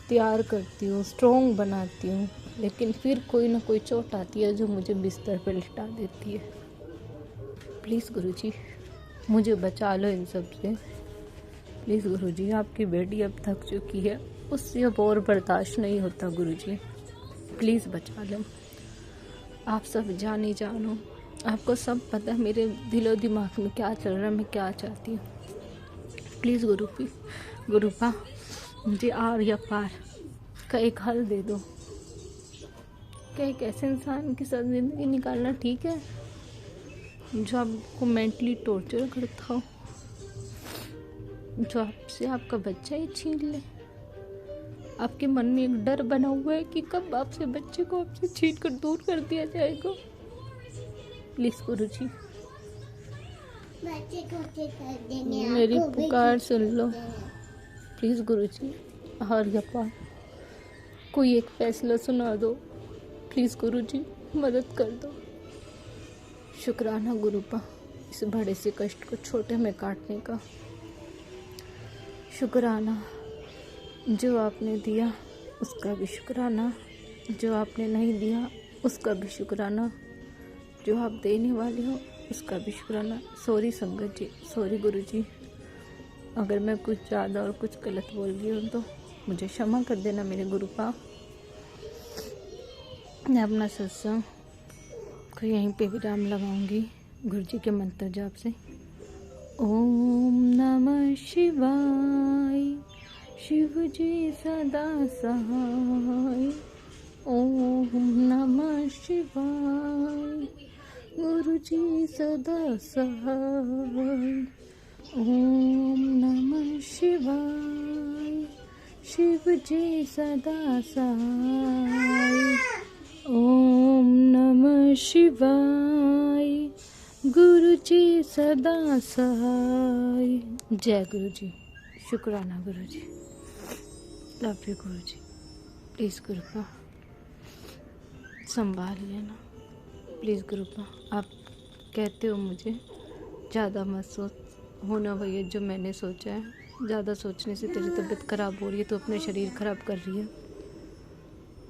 Speaker 8: तैयार करती हूँ, स्ट्रॉन्ग बनाती हूँ, लेकिन फिर कोई ना कोई चोट आती है जो मुझे बिस्तर पर लिटा देती है। प्लीज़ गुरुजी मुझे बचा लो इन सब से। प्लीज़ गुरुजी, आपकी बेटी अब थक चुकी है, उससे अब और बर्दाश्त नहीं होता गुरुजी, प्लीज़ बचा लो। आप सब जानी जानो, आपको सब पता है मेरे दिलो दिमाग में क्या चल रहा है, मैं क्या चाहती हूँ। प्लीज़ गुरुपा मुझे आर या पार का एक हल दे दो। क्या एक ऐसे इंसान के साथ ज़िंदगी निकालना ठीक है जो आपको मेंटली टॉर्चर करता हो, जो आपसे आपका बच्चा ही छीन ले? आपके मन में एक डर बना हुआ है कि कब आपसे बच्चे को आपसे छीन कर दूर कर दिया जाएगा। प्लीज़ गुरुजी मेरी पुकार सुन लो। प्लीज़ गुरुजी, हर यपा कोई एक फैसला सुना दो। प्लीज़ गुरुजी मदद कर दो। शुक्राना गुरुपा, इस बड़े से कष्ट को छोटे में काटने का। शुक्राना जो आपने दिया उसका भी शुक्राना, जो आपने नहीं दिया उसका भी शुक्राना, जो आप देने वाले हो उसका भी शुक्राना। सॉरी संगत जी, सॉरी गुरुजी, अगर मैं कुछ ज़्यादा और कुछ गलत बोल रही हूँ तो मुझे क्षमा कर देना मेरे गुरुपा। मैं अपना सत्संग को यहीं पे विराम लगाऊंगी गुरु जी के मंत्र जाप से। ओम नमः शिवाय, शिव जी सदा सहाय। ओम नमः शिवाय, गुरु जी सदा सहाय। ओम नमः शिवाय, शिव जी सदा सहाय। ओम नमः शिवाय, गुरु जी सदा सहाय। जय गुरु जी। शुक्राना गुरु जी। Love you Guru ji. Please गुरुपा संभाल लेना। प्लीज़ गुरुपा, आप कहते हो मुझे ज़्यादा मत सोच, होना वही है जो मैंने सोचा है। ज़्यादा सोचने से तेरी तबीयत ख़राब हो रही है, तो अपने शरीर ख़राब कर रही है।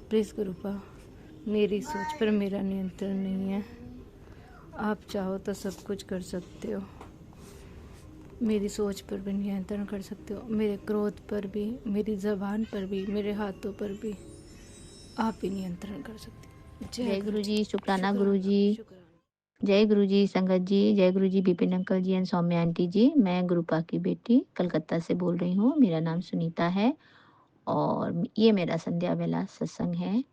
Speaker 8: प्लीज़ गुरुपा, मेरी सोच पर मेरा नियंत्रण नहीं है। आप चाहो तो सब कुछ कर सकते हो, मेरी सोच पर भी नियंत्रण कर सकते हो, मेरे क्रोध पर भी, मेरी ज़बान पर भी, मेरे हाथों पर भी आप ही नियंत्रण कर सकते हो।
Speaker 7: जय गुरु जी। शुक्राना
Speaker 8: शुक्राना,
Speaker 7: गुरु जी।
Speaker 8: शुक्राना।
Speaker 7: जय गुरु जी संगत जी, जय Guru ji Vipin uncle ji and Saumya aunty ji. मैं गुरुपा की बेटी कलकत्ता से बोल रही हूँ। मेरा नाम सुनीता है और ये मेरा संध्या बेला सत्संग है।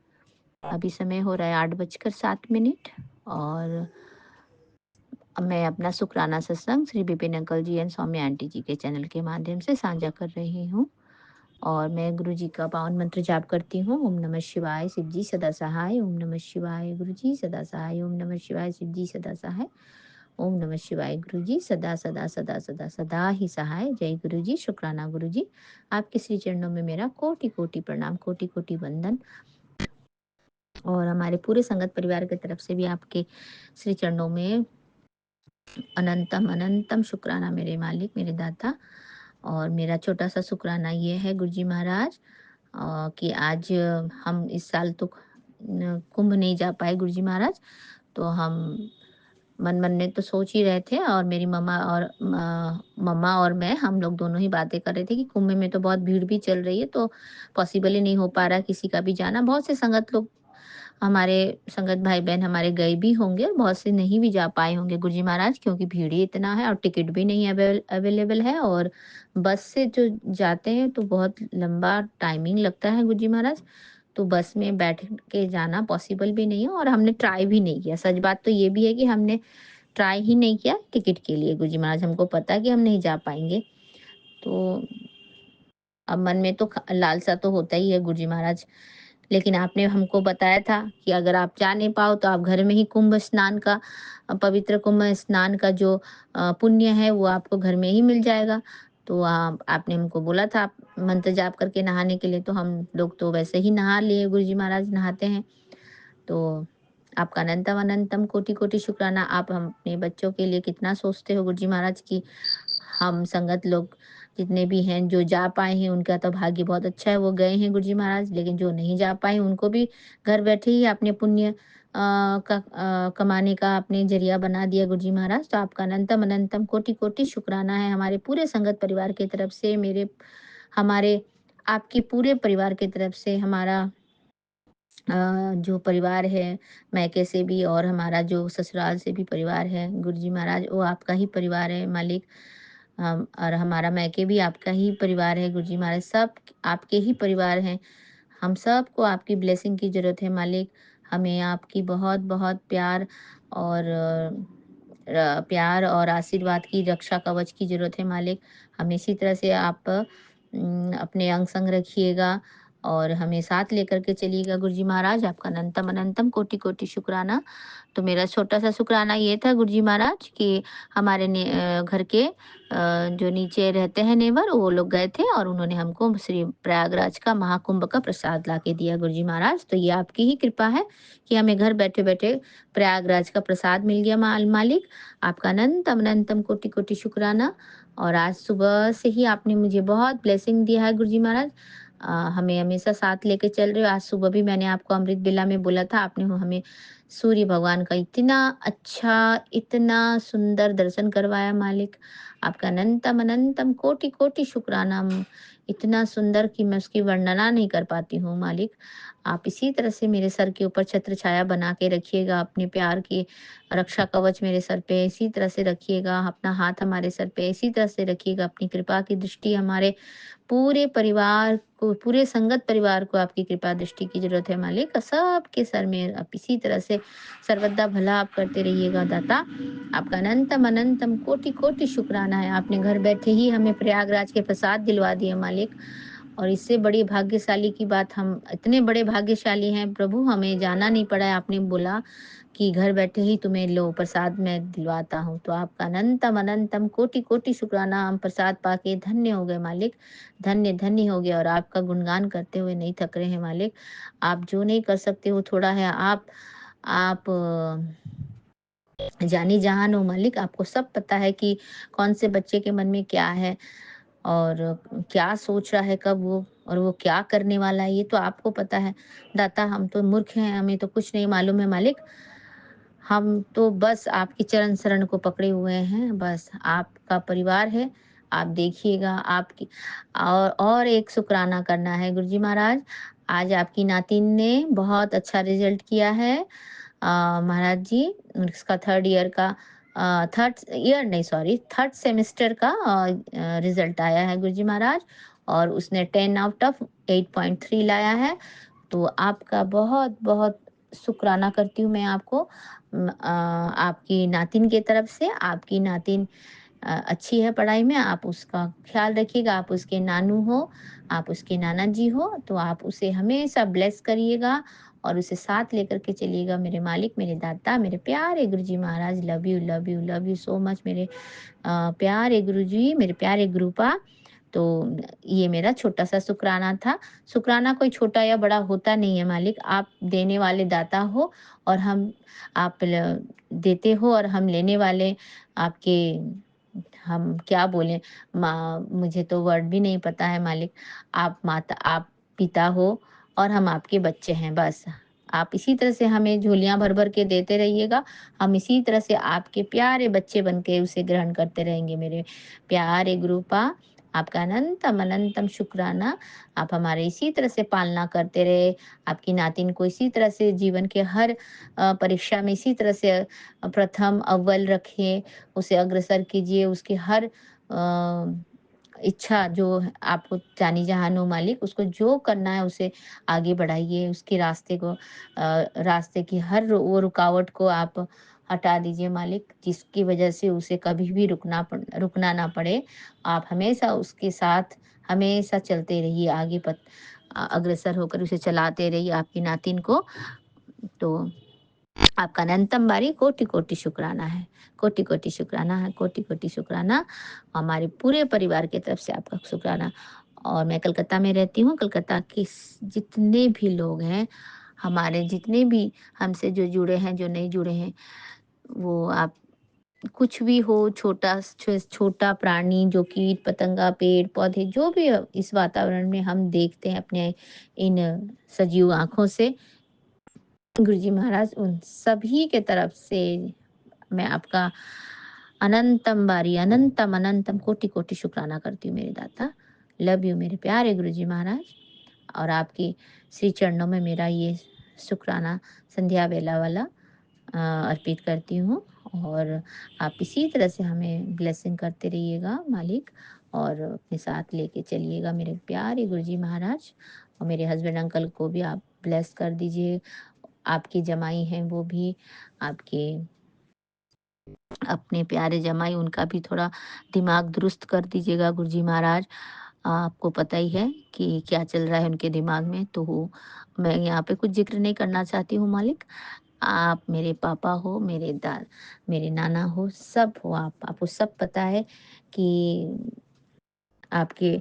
Speaker 7: अभी समय हो रहा है 8:07 और मैं अपना शुक्राना सत्संग Shri Vipin uncle ji and Saumya aunty ji के चैनल के माध्यम से साझा कर रही हूँ। और मैं गुरु जी का पावन मंत्र जाप करती हूँ। ओम नमः शिवाय, शिव जी सदा सहाय। ओम नमः शिवाय, गुरु जी सदा सहाय। ओम नमः शिवाय, शिव जी सदा सहाय। ओम नमः शिवाय, गुरु जी सदा सदा सदा सदा सदा ही सहाय। जय गुरु जी। शुक्राना गुरु जी। आपके श्री चरणों में मेरा कोटि कोटि प्रणाम, कोटि कोटि वंदन। और हमारे पूरे संगत परिवार की तरफ से भी आपके श्री चरणों में अनंतम अनंतम शुक्राना मेरे मालिक, मेरे दाता। और मेरा छोटा सा शुक्राना ये है गुरुजी महाराज कि आज हम इस साल तो कुंभ नहीं जा पाए गुरुजी महाराज। तो हम मन मन में तो सोच ही रहे थे और मेरी मम्मा और मैं हम लोग दोनों ही बातें कर रहे थे कि कुंभ में तो बहुत भीड़ भी चल रही है, तो पॉसिबल ही नहीं हो पा रहा किसी का भी जाना। बहुत से संगत लोग, हमारे संगत भाई बहन हमारे गए भी होंगे और बहुत से नहीं भी जा पाए होंगे गुरुजी महाराज, क्योंकि भीड़ ही इतना है और टिकट भी नहीं अवेलेबल है। और बस से जो जाते हैं तो बहुत लंबा टाइमिंग लगता है गुरुजी महाराज। तो बस में बैठ के जाना पॉसिबल भी नहीं है और हमने ट्राई भी नहीं किया। सच बात तो ये भी है कि हमने ट्राई ही नहीं किया टिकट के लिए गुरुजी महाराज। हमको पता है कि हम नहीं जा पाएंगे। तो अब मन में तो लालसा तो होता ही है गुरुजी महाराज। लेकिन आपने हमको बताया था कि अगर आप जा नहीं पाओ तो आप घर में ही कुंभ स्नान का, पवित्र कुंभ स्नान का जो पुण्य है वो आपको घर में ही मिल जाएगा। तो आपने हमको बोला था आप मंत्र जाप करके नहाने के लिए, तो हम लोग तो वैसे ही नहा लिए, गुरुजी महाराज नहाते हैं। तो आपका अनंतम अनंतम कोटि कोटि शुक्राना। आप हम अपने बच्चों के लिए कितना सोचते हो गुरुजी महाराज की। हम संगत लोग जितने भी हैं जो जा पाए हैं उनका तो भाग्य बहुत अच्छा है, वो गए हैं गुरुजी महाराज। लेकिन जो नहीं जा पाए उनको भी घर बैठे ही आपने पुण्य कमाने का आपने जरिया बना दिया गुरुजी महाराज। तो आपका अनंतम अनंतम कोटि कोटि शुक्राना है हमारे पूरे संगत परिवार की तरफ से, मेरे हमारे आपके पूरे परिवार की तरफ से। हमारा जो परिवार है मायके से भी और हमारा जो ससुराल से भी परिवार है गुरुजी महाराज, वो आपका ही परिवार है मालिक। और हमारा मायके भी आपका ही परिवार है गुरुजी महाराज। सब आपके ही परिवार हैं। हम सबको आपकी ब्लेसिंग की ज़रूरत है मालिक। हमें आपकी बहुत बहुत और प्यार और आशीर्वाद की रक्षा कवच की ज़रूरत है मालिक। हमें इसी तरह से आप अपने अंग संग रखिएगा और हमें साथ लेकर के चलिएगा गुरुजी महाराज। आपका अनंतम अनंतम कोटि कोटि शुक्राना। तो मेरा छोटा सा शुक्राना ये था गुरुजी महाराज कि हमारे घर के जो नीचे रहते हैं नेबर, वो लोग गए थे और उन्होंने हमको श्री प्रयागराज का महाकुंभ का प्रसाद ला के दिया गुरुजी महाराज। तो ये आपकी ही कृपा है कि हमें घर बैठे बैठे प्रयागराज का प्रसाद मिल गया मालिक। आपका अनंतम अनंतम कोटि कोटि शुक्राना। और आज सुबह से ही आपने मुझे बहुत ब्लेसिंग दिया है गुरुजी महाराज। हमें हमेशा साथ लेके चल रहे हो। आज सुबह भी मैंने आपको अमृत बेला में बोला था, आपने हमें सूर्य भगवान का इतना अच्छा, इतना सुंदर दर्शन करवाया मालिक। आपका अनंतम अनंतम कोटि कोटि शुक्राना। इतना सुंदर कि मैं उसकी वर्णना नहीं कर पाती हूँ मालिक। आप इसी तरह से मेरे सर के ऊपर छत्र छाया बना के रखिएगा, अपने प्यार की रक्षा कवच मेरे सर पे इसी तरह से रखिएगा, अपना हाथ हमारे सर पे इसी तरह से रखिएगा, अपनी कृपा की दृष्टि हमारे पूरे परिवार को, पूरे संगत परिवार को आपकी कृपा दृष्टि की जरूरत है मालिक। सबके सर में आप इसी तरह से सर्वदा भला आप करते रहिएगा दाता। आपका अनंतम अनंतम कोटि कोटि शुक्राना है। आपने घर बैठे ही हमें प्रयागराज के प्रसाद दिलवा दिए मालिक, और इससे बड़ी भाग्यशाली की बात, हम इतने बड़े भाग्यशाली हैं प्रभु, हमें जाना नहीं पड़ा है। आपने बोला कि घर बैठे ही तुम्हें लो प्रसाद मैं दिलवाता हूँ। तो आपका अनंतम अनंतम कोटि कोटि शुक्राना। हम प्रसाद पाके धन्य हो गए मालिक, धन्य धन्य हो गया, और आपका गुणगान करते हुए नहीं थक रहे हैं मालिक। आप जो नहीं कर सकते वो थोड़ा है, आप जानी जहान हो मालिक। आपको सब पता है कि कौन से बच्चे के मन में क्या है, और क्या सोच रहा है कब वो, और वो क्या करने वाला है, ये तो आपको पता है दाता। हम तो मूर्ख हैं, हमें तो कुछ नहीं मालूम है मालिक। हम तो बस आपकी चरण शरण को पकड़े हुए हैं, बस आपका परिवार है। आप देखिएगा आपकी, और एक शुक्राना करना है गुरुजी महाराज। आज आपकी नातिन ने बहुत अच्छा रिजल्ट किया है महाराज जी। उसका थर्ड ईयर का, थर्ड ईयर नहीं सॉरी, थर्ड सेमेस्टर का रिजल्ट आया है गुरुजी महाराज, और उसने 10 आउट ऑफ 8.3 लाया है। तो आपका बहुत बहुत शुक्राना करती हूँ मैं आपको, आपकी नातिन की तरफ से। आपकी नातिन अच्छी है पढ़ाई में, आप उसका ख्याल रखिएगा। आप उसके नानू हो, आप उसके नाना जी हो, तो आप उसे हमेशा ब्लेस करिएगा और उसे साथ लेकर के चलिएगा मेरे मालिक, मेरे दाता, मेरे प्यारे Guruji Maharaj. Love you love you love you so much मेरे प्यारे गुरुजी, मेरे प्यारे गुरुपा। तो ये मेरा छोटा सा शुक्राना था। शुक्राना कोई छोटा या बड़ा होता नहीं है मालिक, आप देने वाले दाता हो, और देते हो और हम लेने वाले आपके, हम क्या बोले माँ, मुझे तो वर्ड भी नहीं पता है मालिक। आप माता, आप पिता हो और हम आपके बच्चे हैं, बस आप इसी तरह से हमें झोलियां भर भर के देते रहिएगा। हम इसी तरह से आपके प्यारे बच्चे बन के उसे ग्रहण करते रहेंगे मेरे प्यारे गुरुपा। आपका अनंतम अनंतम शुक्राना। आप हमारे इसी तरह से पालना करते रहे, आपकी नातिन को इसी तरह से जीवन के हर परीक्षा में इसी तरह से प्रथम अव्वल रखे, उसे अग्रसर कीजिए। उसकी हर इच्छा जो आपको जानी जहान हो मालिक, उसको जो करना है उसे आगे बढ़ाइए। उसके रास्ते की हर वो रुकावट को आप हटा दीजिए मालिक, जिसकी वजह से उसे कभी भी रुकना ना पड़े। आप हमेशा उसके साथ हमेशा चलते रहिए, अग्रसर होकर उसे चलाते रहिए आपकी नातिन को। तो आपका अनंतम बारी कोटि कोटि शुक्राना है, कोटि कोटि शुक्राना है, कोटि कोटि शुक्राना। हमारे पूरे परिवार की तरफ से आपका शुक्राना। और मैं कलकत्ता में रहती हूँ। कलकत्ता के जितने भी लोग हैं, हमारे जितने भी हमसे जो जुड़े हैं, जो नहीं जुड़े हैं, वो आप कुछ भी हो, छोटा प्राणी, जो कीट पतंगा, पेड़ पौधे, जो भी इस वातावरण में हम देखते हैं अपने इन सजीव आंखों से, गुरुजी महाराज उन सभी के तरफ से मैं आपका अनंतम बारी, अनंतम अनंतम कोटि कोटि शुक्राना करती हूँ मेरे दाता। लव यू मेरे प्यारे गुरुजी महाराज। और आपकी श्री चरणों में मेरा ये शुक्राना संध्या वेला वाला अर्पित करती हूँ। और आप इसी तरह से हमें ब्लेसिंग करते रहिएगा मालिक, और अपने साथ लेके चलिएगा मेरे प्यारे गुरुजी महाराज। और मेरे हस्बैंड अंकल को भी आप ब्लेस कर दीजिए। आपकी जमाई हैं वो भी, आपके अपने प्यारे जमाई, उनका भी थोड़ा दिमाग दुरुस्त कर दीजिएगा गुरुजी महाराज। आपको पता ही है कि क्या चल रहा है उनके दिमाग में, तो मैं यहाँ पे कुछ जिक्र नहीं करना चाहती हूँ मालिक। आप मेरे पापा हो, मेरे नाना हो, सब हो, आपको सब पता है कि आपके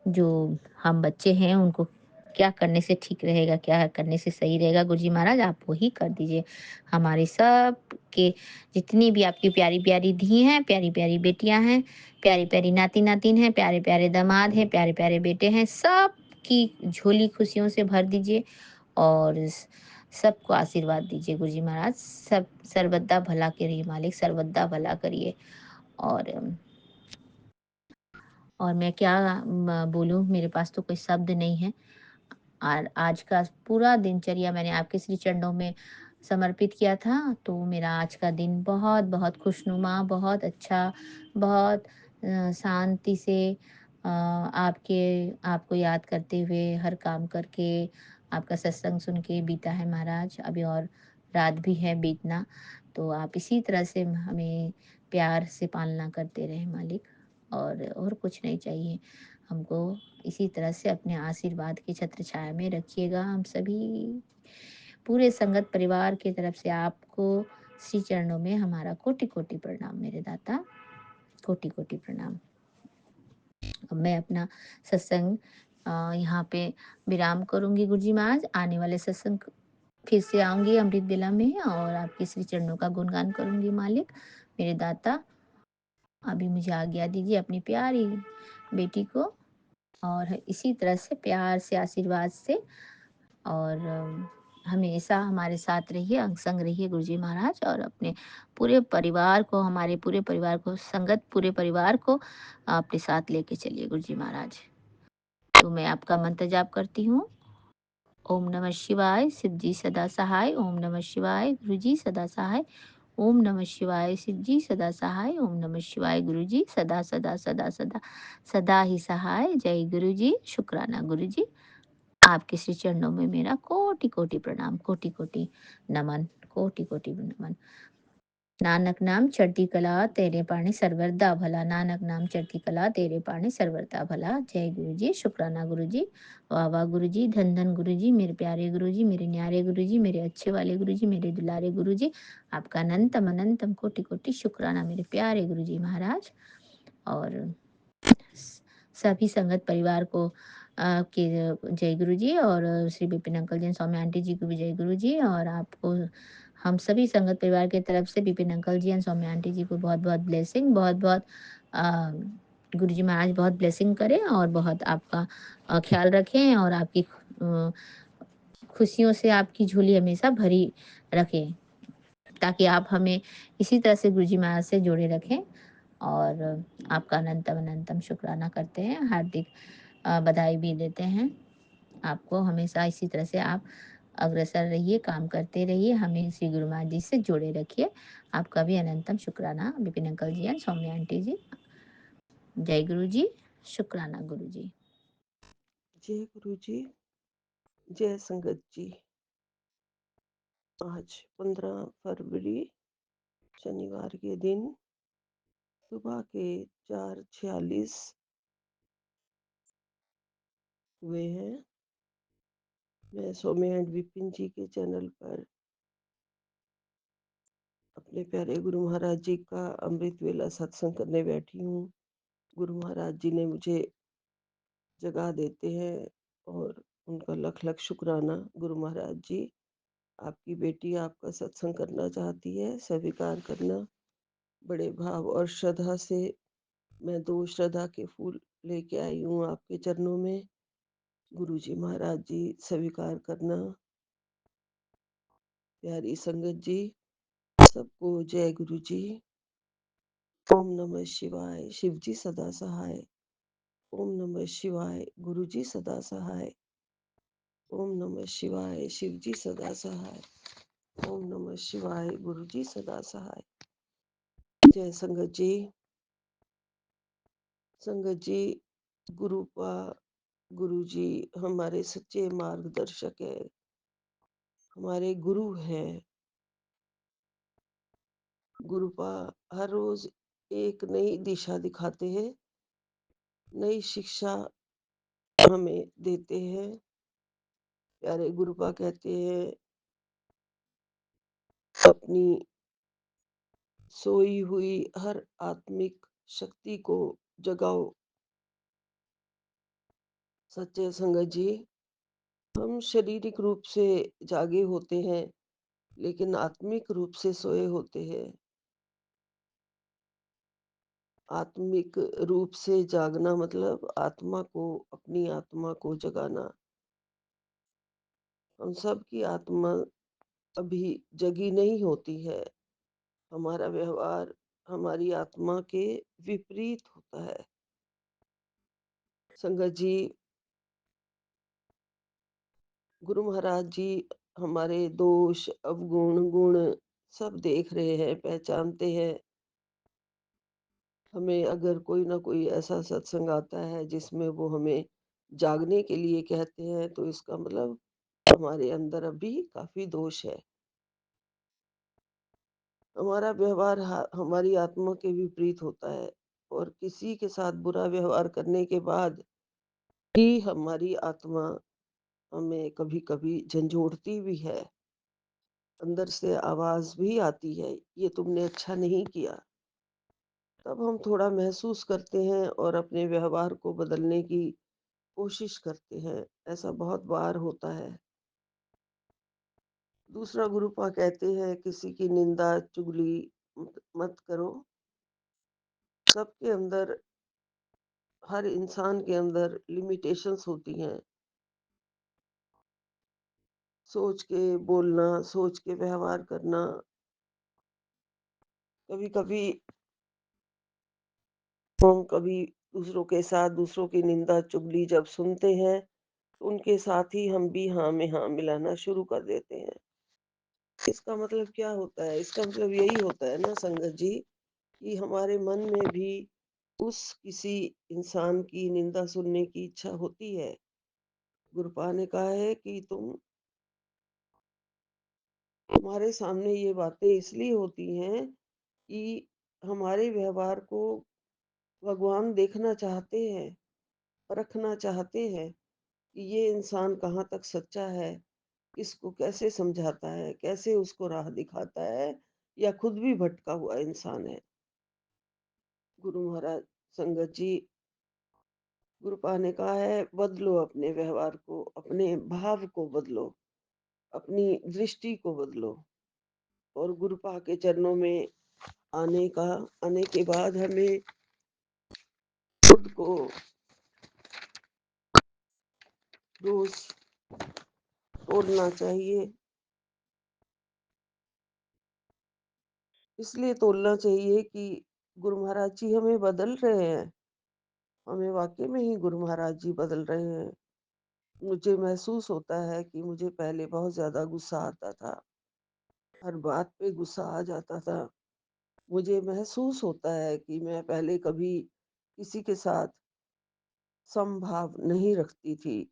Speaker 7: जो हम बच्चे हैं उनको क्या करने से ठीक रहेगा, क्या करने से सही रहेगा, गुरुजी महाराज आप वही कर दीजिए। हमारे सब के जितनी भी आपकी प्यारी प्यारी धी हैं, प्यारी प्यारी बेटियां हैं, प्यारी प्यारी नाती नातिन हैं, प्यारे प्यारे दामाद हैं, प्यारे प्यारे बेटे हैं, सब सबकी झोली खुशियों से भर दीजिए और सबको आशीर्वाद दीजिए गुरुजी महाराज। सब सर्वदा भला करिए मालिक, सर्वदा भला करिए। और मैं क्या बोलूँ, मेरे पास तो कोई शब्द नहीं है। और आज का पूरा दिनचर्या मैंने आपके श्री चरणों में समर्पित किया था, तो मेरा आज का दिन बहुत बहुत खुशनुमा, बहुत अच्छा, बहुत शांति से आपको याद करते हुए, हर काम करके, आपका सत्संग सुन के बीता है महाराज। अभी और रात भी है बीतना, तो आप इसी तरह से हमें प्यार से पालना करते रहें मालिक। और कुछ नहीं चाहिए हमको। इसी तरह से अपने आशीर्वाद की छत्र छाया में रखिएगा। हम सभी पूरे संगत परिवार की तरफ से आपको श्री चरणों में हमारा कोटि कोटि प्रणाम मेरे दाता, कोटि कोटि प्रणाम। अब मैं अपना सत्संग यहाँ पे विराम करूंगी गुरुजी महाराज। आने वाले सत्संग फिर से आऊंगी अमृत बेला में और आपके श्री चरणों का गुणगान करूंगी मालिक मेरे दाता। अभी मुझे आज्ञा दीजिए अपनी प्यारी बेटी को, और इसी तरह से प्यार से, आशीर्वाद से, और हमेशा हमारे साथ रहिए, अंग संग रहिए गुरुजी महाराज। और अपने पूरे परिवार को, हमारे पूरे परिवार को, संगत पूरे परिवार को अपने साथ लेके चलिए गुरुजी महाराज। तो मैं आपका मंत्र जाप करती हूँ। ओम नमः शिवाय, शिव जी सदा सहाय। ओम नमः शिवाय, गुरु जी सदा सहाय। ओम नमः शिवाय, शिव जी सदा सहाय। ओम नमः शिवाय, गुरु जी सदा सदा सदा सदा सदा ही सहाय। जय गुरु जी। शुक्राना गुरु जी। आपके श्री चरणों में मेरा कोटि कोटि प्रणाम, कोटि कोटि नमन, कोटि कोटि नमन। नानक नाम चढ़ती कला तेरे पाणी सर्वदा भला, नानक नाम चढ़ती कला तेरे पाणी सर्वदा भला। जय गुरु जी। शुक्राना गुरु जी। वाह वाह गुरु जी, धन धन गुरु जी, मेरे प्यारे गुरु जी, मेरे न्यारे गुरु जी, मेरे अच्छे वाले गुरु जी, मेरे दुलारे गुरु जी। आपका अनंतम अनंतम कोटि कोटि शुक्राना मेरे प्यारे गुरु जी महाराज। और सभी संगत परिवार को के जय गुरु जी। और श्री विपिन अंकल जी, स्वामी आंटी जी को भी जय गुरु जी। और आपको, हम सभी संगत परिवार की तरफ से Vipin uncle ji and Swami aunty ji को बहुत बहुत ब्लेसिंग, बहुत बहुत गुरु जी महाराज बहुत ब्लेसिंग करें और बहुत आपका ख्याल रखें, और आपकी खुशियों से आपकी झोली हमेशा भरी रखें, ताकि आप हमें इसी तरह से गुरु जी महाराज से जोड़े रखें। और आपका अनंतम अनंतम शुक्राना करते हैं, हार्दिक बधाई भी देते हैं आपको। हमेशा इसी तरह से आप अग्रसर रहिए, काम करते रहिए, हमें श्री गुरु महाराज जी से जोड़े रखिए। आपका भी अनंतम शुक्राना Vipin uncle ji and Saumya aunty ji. जय गुरु जी। शुक्राना गुरु जी।
Speaker 4: जय गुरु जी, जय संगत जी। आज 15 फरवरी शनिवार के दिन सुबह के 4:46 हुए हैं। मैं सौम्या एंड विपिन जी के चैनल पर अपने प्यारे गुरु महाराज जी का अमृत वेला सत्संग करने बैठी हूँ। गुरु महाराज जी ने मुझे जगा देते हैं और उनका लख लख शुक्राना। गुरु महाराज जी, आपकी बेटी आपका सत्संग करना चाहती है, स्वीकार करना। बड़े भाव और श्रद्धा से मैं 2 श्रद्धा के फूल लेके आई हूँ आपके चरणों में। गुरु जी महाराज जी स्वीकार करना। प्यारी संगत जी, सबको जय गुरु जी। ओम नमः शिवाय, शिव जी सदा सहाय। ओम नमः शिवाय, गुरु जी सदा सहाय। ओम नमः शिवाय, शिव जी सदा सहाय। ओम नमः शिवाय, गुरु जी सदा सहाय। जय संगत जी। संगत जी, गुरु जी हमारे सच्चे मार्गदर्शक है, हमारे गुरु हैं। गुरुपा हर रोज एक नई दिशा दिखाते हैं, नई शिक्षा हमें देते हैं। प्यारे गुरुपा कहते हैं, अपनी सोई हुई हर आत्मिक शक्ति को जगाओ। सच्चे संगत जी, हम शारीरिक रूप से जागे होते हैं, लेकिन आत्मिक रूप से सोए होते हैं।
Speaker 9: आत्मिक रूप से जागना मतलब आत्मा को, अपनी आत्मा को जगाना। हम सब की आत्मा अभी जगी नहीं होती है। हमारा व्यवहार हमारी आत्मा के विपरीत होता है। संगत जी, गुरु महाराज जी हमारे दोष, अवगुण, गुण सब देख रहे हैं, पहचानते हैं। हमें अगर कोई ना कोई ऐसा सत्संग आता है जिसमें वो हमें जागने के लिए कहते हैं, तो इसका मतलब हमारे अंदर अभी काफी दोष है। हमारा व्यवहार हमारी आत्मा के विपरीत होता है, और किसी के साथ बुरा व्यवहार करने के बाद ही हमारी आत्मा हमें कभी कभी झंझोड़ती भी है। अंदर से आवाज भी आती है, ये तुमने अच्छा नहीं किया। तब हम थोड़ा महसूस करते हैं और अपने व्यवहार को बदलने की कोशिश करते हैं। ऐसा बहुत बार होता है। दूसरा गुरुपा कहते हैं किसी की निंदा चुगली मत करो। सबके अंदर, हर इंसान के अंदर लिमिटेशंस होती हैं। सोच के बोलना, सोच के व्यवहार करना। कभी कभी हम कभी दूसरों के साथ दूसरों की निंदा चुगली जब सुनते हैं, तो उनके साथ ही हम भी हाँ में हाँ मिलाना शुरू कर देते हैं। इसका मतलब क्या होता है? इसका मतलब यही होता है ना संगत जी, कि हमारे मन में भी उस किसी इंसान की निंदा सुनने की इच्छा होती है। गुरुपा ने कहा है कि तुम्हारे सामने ये बातें इसलिए होती हैं कि हमारे व्यवहार को भगवान देखना चाहते हैं, परखना चाहते हैं कि ये इंसान कहाँ तक सच्चा है, इसको कैसे समझाता है, कैसे उसको राह दिखाता है, या खुद भी भटका हुआ इंसान है। गुरु महाराज, संगत जी, गुरुपा ने कहा है बदलो अपने व्यवहार को, अपने भाव को बदलो, अपनी दृष्टि को बदलो। और गुरुपा के चरणों में आने का आने के बाद हमें खुद को रोज तोड़ना चाहिए। इसलिए तोड़ना चाहिए कि गुरु महाराज जी हमें बदल रहे हैं। हमें वाकई में ही गुरु महाराज जी बदल रहे हैं। मुझे महसूस होता है कि मुझे पहले बहुत ज्यादा गुस्सा आता था, हर बात पे गुस्सा आ जाता था। मुझे महसूस होता है कि मैं पहले कभी किसी के साथ समभाव नहीं रखती थी।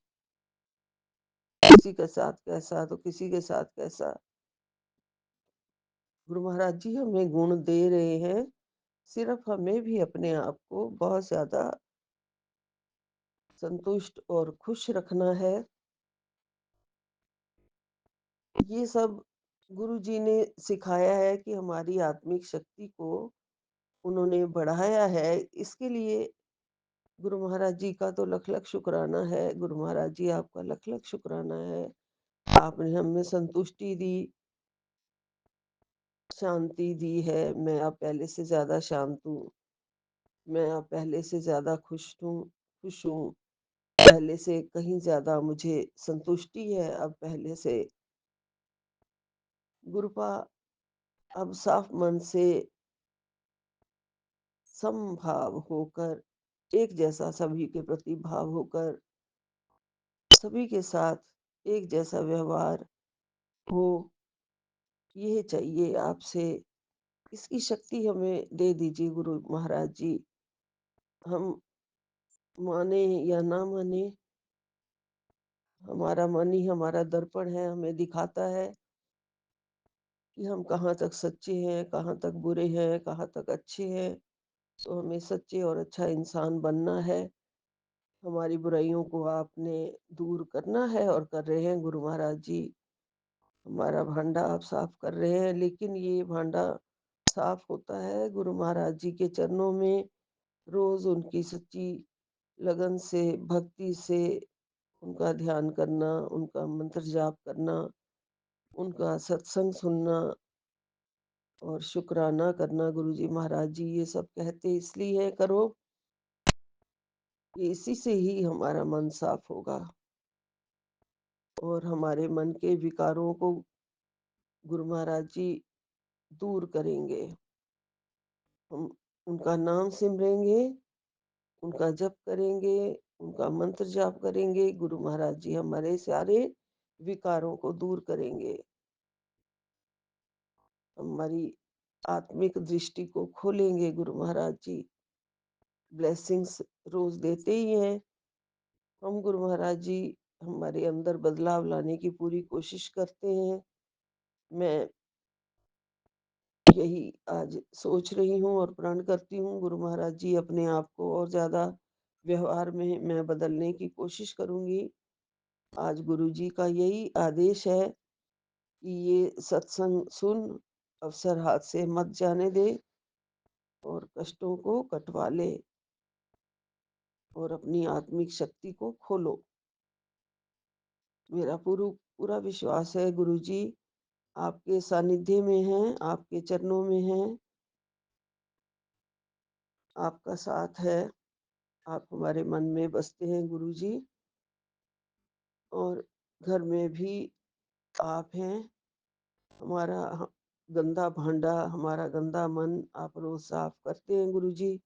Speaker 9: किसी के साथ कैसा तो किसी के साथ कैसा। गुरु महाराज जी हमें गुण दे रहे हैं, सिर्फ हमें भी अपने आप को बहुत ज्यादा संतुष्ट और खुश रखना है। ये सब गुरु जी ने सिखाया है कि हमारी आत्मिक शक्ति को उन्होंने बढ़ाया है। इसके लिए गुरु महाराज जी का तो लख लख शुक्राना है। गुरु महाराज जी आपका लख लख शुक्राना है। आपने हमें संतुष्टि दी, शांति दी है। मैं अब पहले से ज्यादा शांत हूँ। मैं अब पहले से ज्यादा खुश हूँ। पहले से कहीं ज्यादा मुझे संतुष्टि है अब पहले से। गुरुपा अब साफ मन से समभाव होकर, एक जैसा सभी के प्रति भाव होकर, सभी के साथ एक जैसा व्यवहार हो, ये चाहिए आपसे। इसकी शक्ति हमें दे दीजिए गुरु महाराज जी। हम माने या ना माने, हमारा मन ही हमारा दर्पण है, हमें दिखाता है कि हम कहाँ तक सच्चे हैं, कहाँ तक बुरे हैं, कहाँ तक अच्छे हैं। तो हमें सच्चे और अच्छा इंसान बनना है। हमारी बुराइयों को आपने दूर करना है और कर रहे हैं गुरु महाराज जी। हमारा भांडा आप साफ कर रहे हैं, लेकिन ये भांडा साफ होता है गुरु महाराज जी के चरणों में रोज उनकी सच्ची लगन से, भक्ति से उनका ध्यान करना, उनका मंत्र जाप करना, उनका सत्संग सुनना, और शुक्राना करना गुरुजी महाराज जी ये सब कहते इसलिए है करो कि इसी से ही हमारा मन साफ होगा और हमारे मन के विकारों को गुरु महाराज जी दूर करेंगे। हम उनका नाम सिमरेंगे, उनका जप करेंगे, उनका मंत्र जाप करेंगे, गुरु महाराज जी हमारे सारे विकारों को दूर करेंगे, हमारी आत्मिक दृष्टि को खोलेंगे। गुरु महाराज जी ब्लेसिंग्स रोज देते ही हैं। हम गुरु महाराज जी हमारे अंदर बदलाव लाने की पूरी कोशिश करते हैं। मैं यही आज सोच रही हूँ और प्रण करती हूँ गुरु महाराज जी अपने आप को और ज्यादा व्यवहार में मैं बदलने की कोशिश करूंगी। आज गुरु जी का यही आदेश है कि ये सत्संग सुन, अवसर हाथ से मत जाने दे और कष्टों को कटवा ले और अपनी आत्मिक शक्ति को खोलो। मेरा पूरा विश्वास है गुरु जी आपके सानिध्य में हैं, आपके चरणों में हैं, आपका साथ है, आप हमारे मन में बसते हैं गुरु जी। और घर में भी आप हैं। हमारा गंदा भांडा, हमारा गंदा मन आप रोज साफ करते हैं गुरु जी।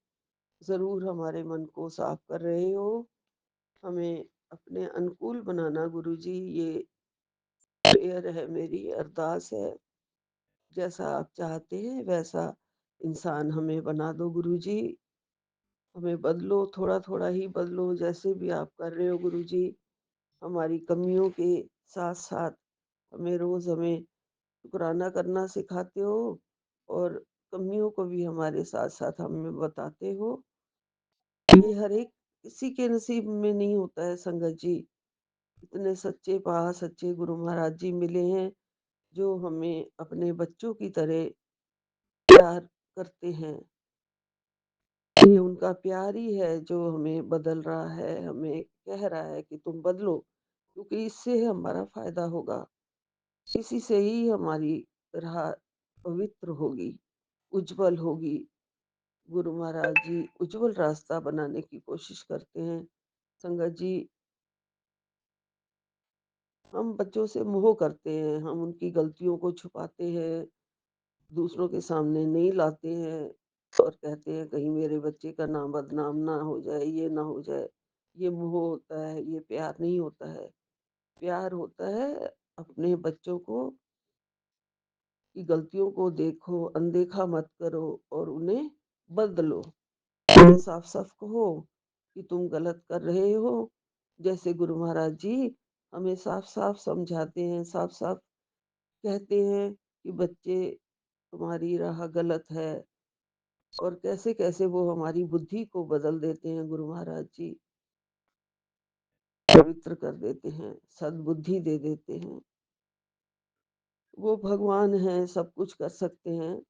Speaker 9: जरूर हमारे मन को साफ कर रहे हो। हमें अपने अनुकूल बनाना गुरु जी, ये प्रेयर है, मेरी अरदास है। जैसा आप चाहते हैं वैसा इंसान हमें बना दो गुरु जी। हमें बदलो, थोड़ा थोड़ा ही बदलो, जैसे भी आप कर रहे हो गुरु जी। हमारी कमियों के साथ साथ हमें शुक्राना करना सिखाते हो और कमियों को भी हमारे साथ साथ हमें बताते हो। ये हर एक किसी के नसीब में नहीं होता है संगत जी। इतने सच्चे सच्चे गुरु महाराज जी मिले हैं जो हमें अपने बच्चों की तरह प्यार करते हैं। ये उनका प्यार ही है जो हमें बदल रहा है, हमें कह रहा है कि तुम बदलो, क्योंकि इससे हमारा फायदा होगा। इसी से ही हमारी राह पवित्र होगी, उज्जवल होगी। गुरु महाराज जी उज्जवल रास्ता बनाने की कोशिश करते हैं। संगत जी, हम बच्चों से मोह करते हैं, हम उनकी गलतियों को छुपाते हैं, दूसरों के सामने नहीं लाते हैं और कहते हैं कहीं मेरे बच्चे का नाम बदनाम ना हो जाए, ये ना हो जाए। ये मोह होता है, ये प्यार नहीं होता है। प्यार होता है अपने बच्चों को की गलतियों को देखो, अनदेखा मत करो और उन्हें बदलो। उन्हें साफ साफ कहो कि तुम गलत कर रहे हो। जैसे गुरु महाराज जी हमें साफ साफ समझाते हैं, साफ साफ कहते हैं कि बच्चे तुम्हारी राह गलत है, और कैसे कैसे वो हमारी बुद्धि को बदल देते हैं गुरु महाराज जी, पवित्र कर देते हैं, सद्बुद्धि दे देते हैं। वो भगवान हैं, सब कुछ कर सकते हैं।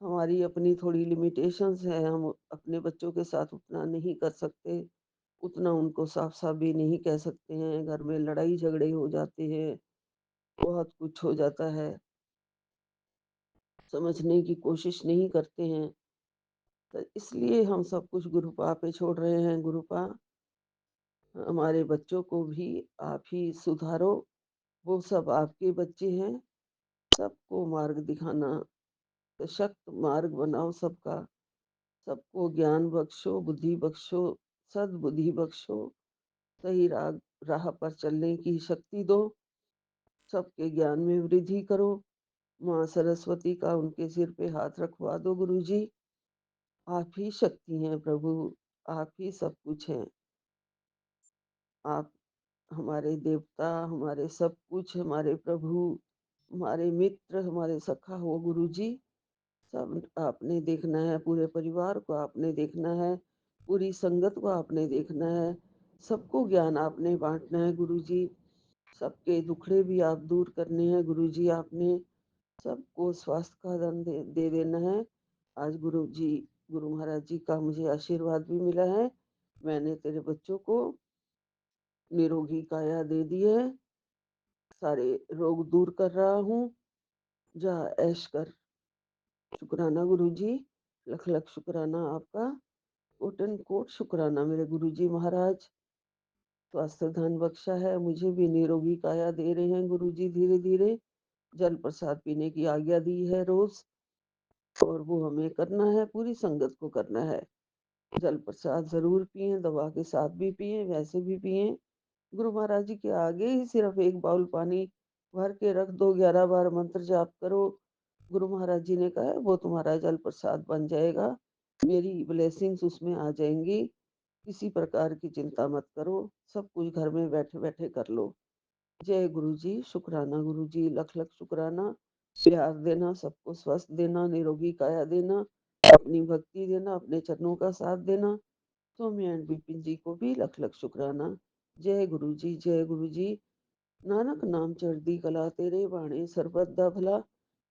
Speaker 9: हमारी अपनी थोड़ी लिमिटेशंस है, हम अपने बच्चों के साथ उतना नहीं कर सकते, उतना उनको साफ साफ भी नहीं कह सकते हैं। घर में लड़ाई झगड़े हो जाते हैं, बहुत कुछ हो जाता है, समझने की कोशिश नहीं करते हैं। तो इसलिए हम सब कुछ गुरुपा पे छोड़ रहे हैं। गुरुपा, हमारे बच्चों को भी आप ही सुधारो, वो सब आपके बच्चे हैं। सबको मार्ग दिखाना, सशक्त मार्ग बनाओ सबका, सबको ज्ञान बख्शो, बुद्धि बख्शो, सद्बुद्धि बख्शो, सही राह पर चलने की शक्ति दो, सबके ज्ञान में वृद्धि करो। माँ सरस्वती का उनके सिर पे हाथ रखवा दो गुरु जी। आप ही शक्ति हैं प्रभु, आप ही सब कुछ हैं। आप हमारे देवता, हमारे सब कुछ, हमारे प्रभु, हमारे मित्र, हमारे सखा हो गुरु जी। सब आपने देखना है, पूरे परिवार को आपने देखना है, पूरी संगत को आपने देखना है, सबको ज्ञान आपने बांटना है गुरु जी। सबके दुखड़े भी आप दूर करने हैं गुरु जी। आपने सबको स्वास्थ्य का धन दे देना है। आज गुरु जी, गुरु महाराज जी का मुझे आशीर्वाद भी मिला है। मैंने तेरे बच्चों को निरोगी काया दे दी है, सारे रोग दूर कर रहा हूँ। जा ऐश कर, शुक्राना गुरुजी, लख लख शुक्राना आपका, कोटन कोट शुक्राना मेरे गुरुजी महाराज। स्वास्थ्य धन बख्शा है, मुझे भी निरोगी काया दे रहे हैं गुरुजी धीरे धीरे। जल प्रसाद पीने की आज्ञा दी है रोज, और वो हमें करना है, पूरी संगत को करना है। जल प्रसाद जरूर पिए, दवा के साथ भी पिए, वैसे भी पिए। गुरु महाराज जी के आगे ही सिर्फ एक बाउल पानी भर के रख दो, 11 बार मंत्र जाप करो। गुरु महाराज जी ने कहा है वो तुम्हारा जल प्रसाद बन जाएगा, मेरी ब्लेसिंग्स उसमें आ जाएंगी। किसी प्रकार की चिंता मत करो, सब कुछ घर में बैठे बैठे कर लो। जय गुरु जी, शुक्राना गुरु जी, लख लख शुक्राना। प्यार देना, सबको स्वस्थ देना, निरोगी काया देना, अपनी भक्ति देना, अपने चरणों का साथ देना। सौम्या एंड विपिन जी को भी लख लख शुक्राना। जय गुरु जी, जय गुरु जी। नानक नाम चढ़दी कला तेरे बाणे सरबत दा भला,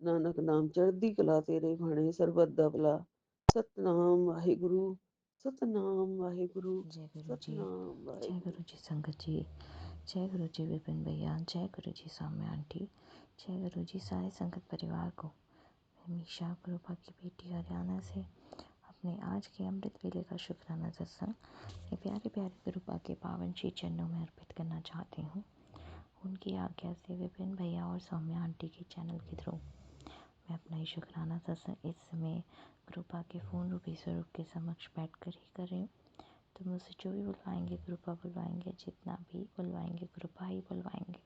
Speaker 9: नानक नाम चढ़दी कला तेरे बाणे सरबत दा भला। सतनाम वाहिगुरु, सतनाम वाहिगुरु,
Speaker 10: जय गुरु जी,
Speaker 9: सतनाम
Speaker 10: जय
Speaker 9: वाहिगुरु।
Speaker 10: गुरु जी संगत जी, जय गुरु जी विपिन भैया, जय गुरु जी सौम्या आंटी, जय गुरु जी सारे संगत परिवार को। मैं मीशा गुरुपा की बेटी हरियाणा से अपने आज के अमृत वेले का शुक्राना सत्संग अपने प्यारे प्यारे गुरुपा के पावन श्री चरणों में अर्पित करना चाहती हूँ। उनकी आज्ञा से विपिन भैया और सौम्या आंटी के चैनल के थ्रू मैं अपना ये शुक्राना सत्संग इस समय गुरुपा के फ़ोन रूपी स्वरूप के समक्ष बैठ कर ही कर रही हूँ। तो मुझसे जो भी बुलवाएंगे गुरुपा बुलवाएंगे, जितना भी बुलवाएंगे गुरुपा ही बुलवाएंगे।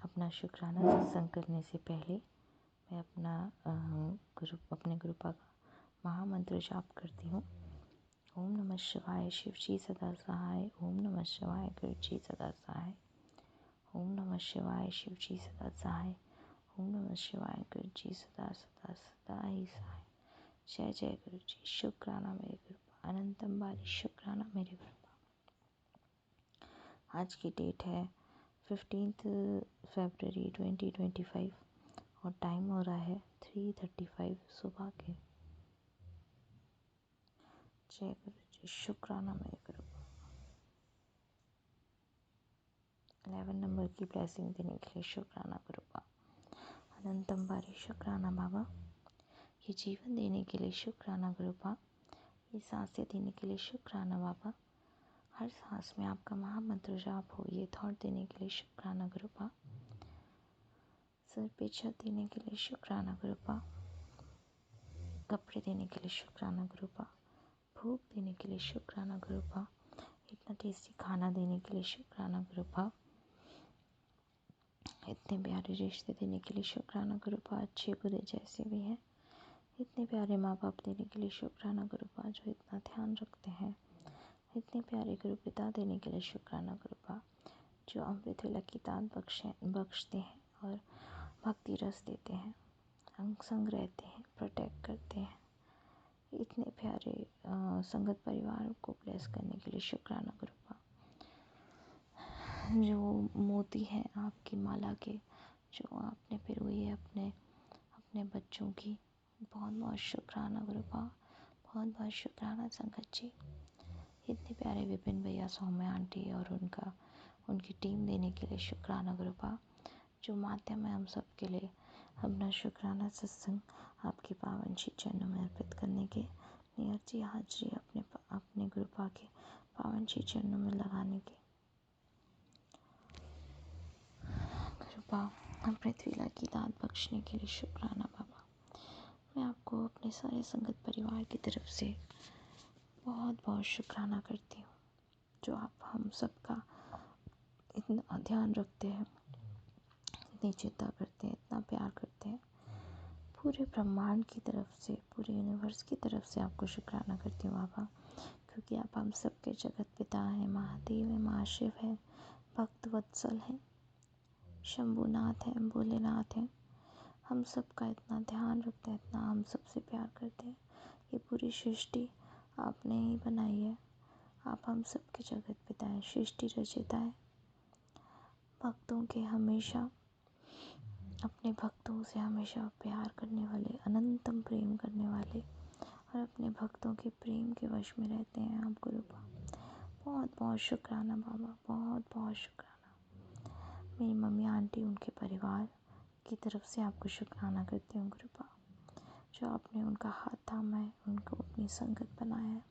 Speaker 10: अपना शुक्राना सत्संग करने से पहले मैं अपने गुरुपा का महामंत्र जाप करती हूँ। ओम नमः शिवाय शिव जी सदा सहाय, ओम नमः शिवाय गुरु जी सदा सहाय, ओम नमः शिवाय शिव जी सदा सहाय, ओम नमः शिवाय गुरु जी सदा सदा सदा ही सहाय। जय जय गुरु जी, शुक्राना मेरे गुरुपा, अनंतम बारी शुक्राना मेरे गुरुपा। आज की डेट है 15 फरवरी 2025 और टाइम हो रहा है 3:35 सुबह के। जय गुरु जी, शुक्राना मेरे गुरुपा। 11 नंबर की ब्लेसिंग देने के लिए शुक्राना गुरुपा, अनंतम बारी शुक्राना बाबा। ये जीवन देने के लिए शुक्राना गुरुपा, ये सांसें देने के लिए शुक्राना बाबा। हर सांस में आपका महामंत्र जाप हो, ये थॉट देने के लिए शुक्राना गुरुपा। सर पे छत देने के लिए शुक्राना गुरुपा, कपड़े देने के लिए शुक्राना गुरुपा, भूख देने के लिए शुक्राना गुरुपा, इतना टेस्टी खाना देने के लिए शुक्राना गुरुपा, इतने प्यारे रिश्ते देने के लिए शुक्राना गुरुपा, अच्छे बुरे जैसे भी हैं, इतने प्यारे माँ बाप देने के लिए शुक्राना गुरुपा, जो इतना ध्यान रखते हैं, इतने प्यारे गुरु पिता देने के लिए शुक्राना गुरुपा, जो अमृत वेला की दान बख्शते हैं और भक्ति रस देते हैं, अंग संग रहते हैं, प्रोटेक्ट करते हैं। इतने प्यारे संगत परिवार को ब्लेस करने के लिए शुक्राना गुरुपा, जो मोती हैं आपकी माला के, जो आपने पिरोई है अपने बच्चों की, बहुत बहुत शुक्राना गुरुपा, बहुत बहुत शुक्राना संगत जी। इतने प्यारे विपिन भैया, सौम्या आंटी और उनकी टीम देने के लिए शुक्राना गुरुपा, जो माध्यम है हम सब के लिए अपना शुक्राना सत्संग आपके पावन श्री चरणों में अर्पित करने के, अपनी अर्जी हाजिरी अपने गुरुपा के पावन श्री चरणों में लगाने के। गुरुपा अमृत वेला की दात बख्शने के लिए शुक्राना बाबा। मैं आपको अपने सारे संगत परिवार की तरफ से बहुत बहुत शुक्राना करती हूँ, जो आप हम सबका इतना ध्यान रखते हैं, इतनी चिंता करते हैं, इतना प्यार करते हैं। पूरे ब्रह्मांड की तरफ से, पूरे यूनिवर्स की तरफ से आपको शुक्राना करती हूँ बाबा, क्योंकि आप हम सबके जगत पिता हैं, महादेव हैं, महाशिव हैं, भक्त वत्सल हैं, शंभुनाथ हैं, भोलेनाथ हैं। हम सबका इतना ध्यान रखते हैं, इतना हम सबसे प्यार करते हैं। ये पूरी सृष्टि आपने ही बनाई है, आप हम सबके जगत पिता हैं, सृष्टि रचिता है। भक्तों के हमेशा, अपने भक्तों से हमेशा प्यार करने वाले, अनंतम प्रेम करने वाले और अपने भक्तों के प्रेम के वश में रहते हैं आप गुरुपा। बहुत बहुत शुक्राना बाबा, बहुत बहुत शुक्राना। मेरी मम्मी आंटी, उनके परिवार की तरफ से आपको शुक्राना करती हूँ गुरुपा। जो आपने उनका हाथ थामा है, उनको अपनी संगत बनाया है।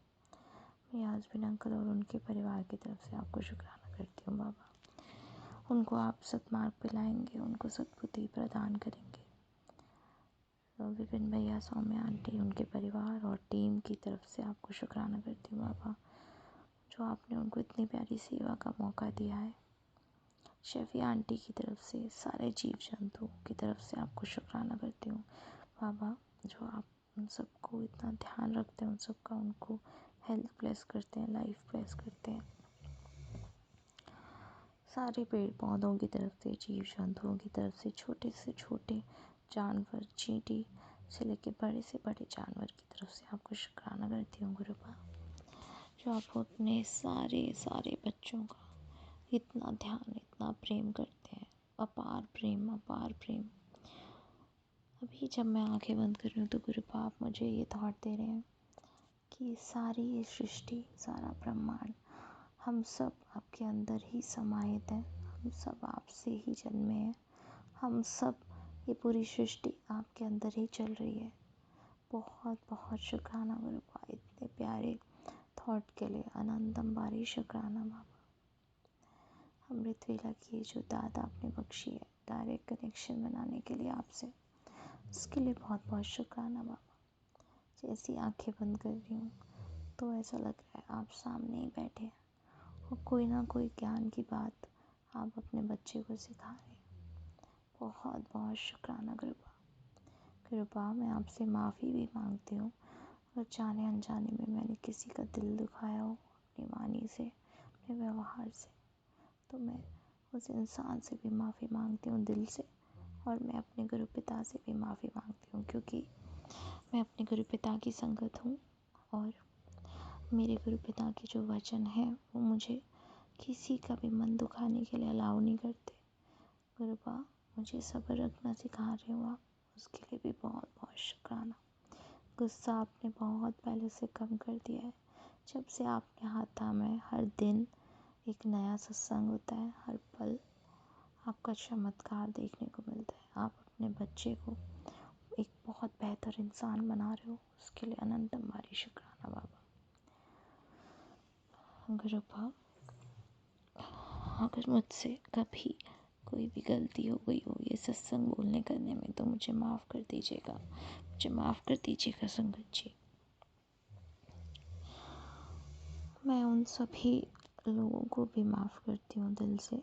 Speaker 10: मेरे हस्बैंड अंकल और उनके परिवार की तरफ से आपको शुक्राना करती हूँ बाबा। उनको आप सतमार्ग पे लाएंगे, उनको सद्बुद्धि प्रदान करेंगे। तो विपिन भैया, सौम्या आंटी, उनके परिवार और टीम की तरफ से आपको शुक्राना करती हूँ बाबा, जो आपने उनको इतनी प्यारी सेवा का मौका दिया है। शेफी आंटी की तरफ से, सारे जीव जंतुओं की तरफ से आपको शुक्राना करती हूँ बाबा, जो आप उन सबको इतना ध्यान रखते हैं, उन सबका उनको हेल्थ ब्लेस करते हैं, लाइफ ब्लेस करते हैं। सारे पेड़ पौधों की तरफ से, जीव जंतुओं की तरफ से, छोटे से छोटे जानवर, चींटी से लेके बड़े से बड़े जानवर की तरफ से आपको शुक्राना करती हूँ गुरुबा, जो आप अपने सारे सारे बच्चों का इतना ध्यान, इतना प्रेम करते हैं। अपार प्रेम, अपार प्रेम। अभी जब मैं आंखें बंद कर रही हूँ तो गुरुबा आप मुझे ये थॉट दे रहे हैं कि सारी ये सृष्टि, सारा ब्रह्मांड, हम सब आपके अंदर ही समाहित हैं। हम सब आपसे ही जन्मे हैं। हम सब, ये पूरी सृष्टि आपके अंदर ही चल रही है। बहुत बहुत शुक्राना गुरुबा, इतने प्यारे थॉट के लिए अनंतम बारी शुक्राना बाबा। अमृत वेला की जो दाद आपने बख्शी है डायरेक्ट कनेक्शन बनाने के लिए आपसे, उसके लिए बहुत बहुत शुक्राना बाबा। जैसी आंखें बंद कर रही हूँ तो ऐसा लग रहा है आप सामने ही बैठे हैं और कोई ना कोई ज्ञान की बात आप अपने बच्चे को सिखा रहे हैं। बहुत बहुत शुक्राना गुरुबा। गुरुबा, मैं आपसे माफ़ी भी मांगती हूँ और जाने अनजाने में मैंने किसी का दिल दुखाया हो अपनी वाणी से, अपने व्यवहार से, तो मैं उस इंसान से भी माफ़ी मांगती हूँ दिल से, और मैं अपने गुरु पिता से भी माफ़ी मांगती हूँ, क्योंकि मैं अपने गुरु पिता की संगत हूँ और मेरे गुरु पिता के जो वचन हैं वो मुझे किसी का भी मन दुखाने के लिए अलाउ नहीं करते। गुरुबा, मुझे सब्र रखना सिखा रहे हो आप, उसके लिए भी बहुत बहुत शुक्राना। गुस्सा आपने बहुत पहले से कम कर दिया है। जब से आपने हाथ थामा है, हर दिन एक नया सत्संग होता है, हर पल आपका चमत्कार देखने को मिलता है। आप अपने बच्चे को एक बहुत बेहतर इंसान बना रहे हो, उसके लिए अनंतम बारी शुक्राना बाबा। गुरुबा, अगर मुझसे कभी कोई भी गलती हो गई हो ये सत्संग बोलने करने में तो मुझे माफ़ कर दीजिएगा, मुझे माफ़ कर दीजिएगा संगत जी। मैं उन सभी लोगों को भी माफ़ करती हूँ दिल से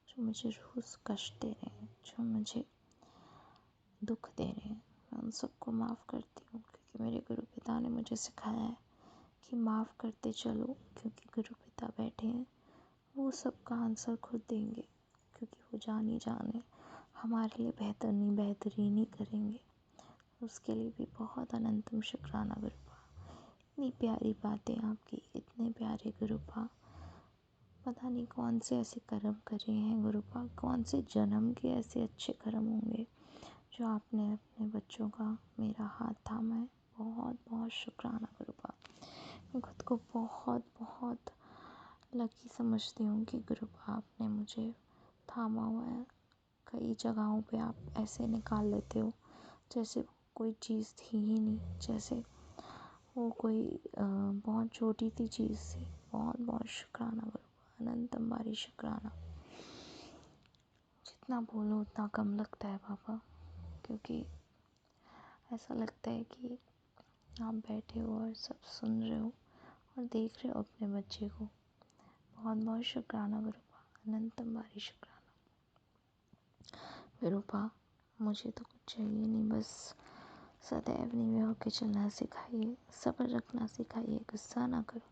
Speaker 10: जो मुझे रोज़ कष्ट दे रहे हैं, जो मुझे दुख दे रहे हैं। मैं उन सबको माफ़ करती हूँ, क्योंकि मेरे गुरु पिता ने मुझे सिखाया है कि माफ़ करते चलो, क्योंकि गुरु पिता बैठे हैं, वो सबका आंसर खुद देंगे, क्योंकि वो जाने जाने हमारे लिए बेहतर नहीं, बेहतरीन ही करेंगे। उसके लिए भी बहुत अनंतम शुक्राना गुरुपा। इतनी प्यारी बातें आपकी, इतने प्यारे गुरुपा। पता नहीं कौन से ऐसे कर्म करे हैं गुरुपा, कौन से जन्म के ऐसे अच्छे कर्म होंगे जो आपने अपने बच्चों का मेरा हाथ थामा है। बहुत बहुत शुक्राना गुरुपा। मैं खुद को बहुत बहुत लकी समझती हूँ कि गुरुपा आपने मुझे थामा हुआ है। कई जगहों पे आप ऐसे निकाल लेते हो जैसे वो कोई चीज़ थी ही नहीं, जैसे वो कोई बहुत छोटी सी चीज़ थी। बहुत बहुत शुक्राना गुरुपा, अनंतम बारी शुक्राना। जितना बोलो उतना कम लगता है बाबा, क्योंकि ऐसा लगता है कि आप बैठे हो और सब सुन रहे हो और देख रहे हो अपने बच्चे को। बहुत बहुत शुक्राना गुरुपा, अनंतम बारी शुक्राना। गुरुपा, मुझे तो कुछ चाहिए नहीं, बस सदैव नीवे होकर चलना सिखाइए, सब्र रखना सिखाइए, गुस्सा ना करो,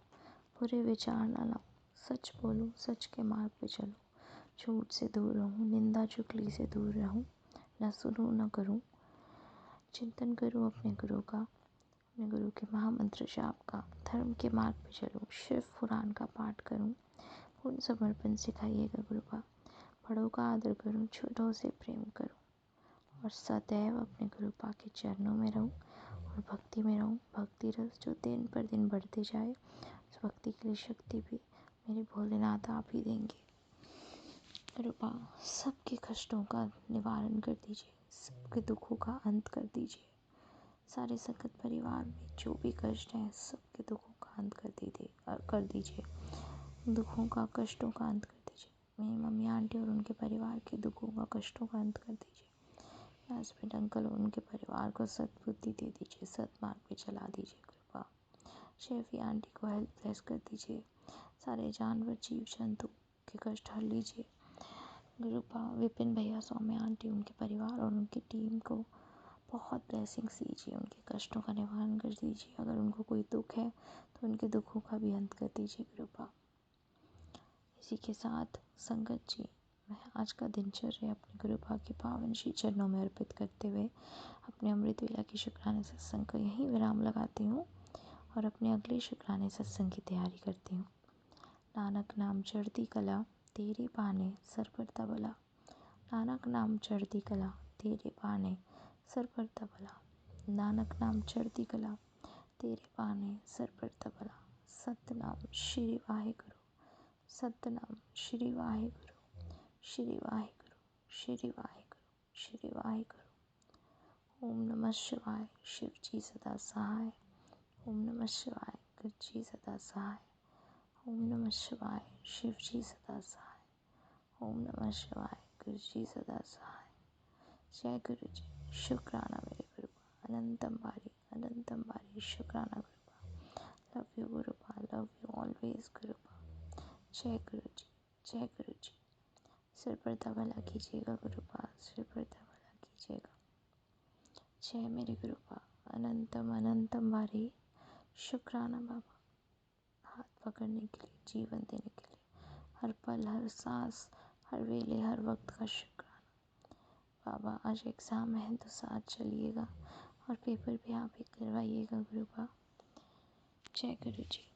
Speaker 10: बुरे विचार ना लाओ, सच बोलो, सच के मार्ग पे चलो, झूठ से दूर रहूँ, निंदा चुगली से दूर रहूँ, न सुनूँ न करूँ, चिंतन करूँ अपने गुरु का, अपने गुरु के महामंत्र जाप का, धर्म के मार्ग पे चलूँ, शिव पुराण का पाठ करूँ, पूर्ण समर्पण सिखाइएगा गुरुपा। बड़ों का आदर करूँ, छोटों से प्रेम करूँ और सदैव अपने गुरुपा के चरणों में रहूँ और भक्ति में रहूँ। भक्ति रस जो दिन पर दिन बढ़ते जाए, उस भक्ति के लिए शक्ति भी मेरे भोलेनाथ आप ही देंगे। गुरुपा, सबके कष्टों का निवारण कर दीजिए, सबके दुखों का अंत कर दीजिए। सारे संगत परिवार में जो भी कष्ट हैं सबके दुखों का अंत कर दीजिए। दुखों का, कष्टों का अंत कर दीजिए। मेरी मम्मी आंटी और उनके परिवार के दुखों का, कष्टों का अंत कर दीजिए। हस्बैंड अंकल और उनके परिवार को सद्बुद्धि दे दीजिए, सद्मार्ग पे चला दीजिए कृपा। शेफी आंटी को हेल्थ ब्लेस कर दीजिए। सारे जानवर, जीव जंतु के कष्ट हर लीजिए कृपा। विपिन भैया, सौम्या आंटी, उनके परिवार और उनकी टीम को बहुत ब्लेसिंग्स दीजिए। उनके कष्टों का निवारण कर दीजिए। अगर उनको कोई दुख है तो उनके दुखों का भी अंत कर दीजिए कृपा। इसी के साथ संगत जी, मैं आज का दिनचर्या अपने कृपा के पावन श्री चरणों में अर्पित करते हुए अपने अमृत वेला की शुक्राने सत्संग को यहीं विराम लगाती हूँ और अपने अगले शुक्राने सत्संग की तैयारी करती हूँ। नानक नाम चढ़ती कला, तेरे पाने सर पर तबला। नानक नाम चढ़ती कला, तेरे पाने सर पर तबला। नानक नाम चढ़ती कला, तेरे पाने सर पर तबला। सतनाम श्री वाहेगुरु, सतनाम श्री वाहेगुरु, श्री वाहेगुरु, श्री वाहेगुरु, श्री वाहेगुरु। ओम नमः शिवाय, शिव जी सदा सहाय। ओम नमः शिवाय, गुरु जी सदा सहाय। ओम नमः शिवाय, शिव जी सदा सहाय। ओम नमः शिवाय, गुरु जी सदा सहाय। जय गुरु जी। शुक्राना मेरे गुरुपा, अनंतम बारी शुक्राना Gurupa. Love you Gurupa, love you always Gurupa. जय गुरु जी, जय गुरु जी। सिर पर तबला कीजिएगा गुरुपा, सिर पर तबला कीजिएगा। जय मेरे गुरुपा, अनंतम बारी शुक्राना बाबा। हाथ पकड़ने के लिए, जीवन देने के लिए, हर पल, हर सांस, हर वेले, हर वक्त का शुक्राना बाबा। आज एग्ज़ाम है तो साथ चलिएगा और पेपर भी आप ही करवाइएगा गुरुपा। जय गुरु जी।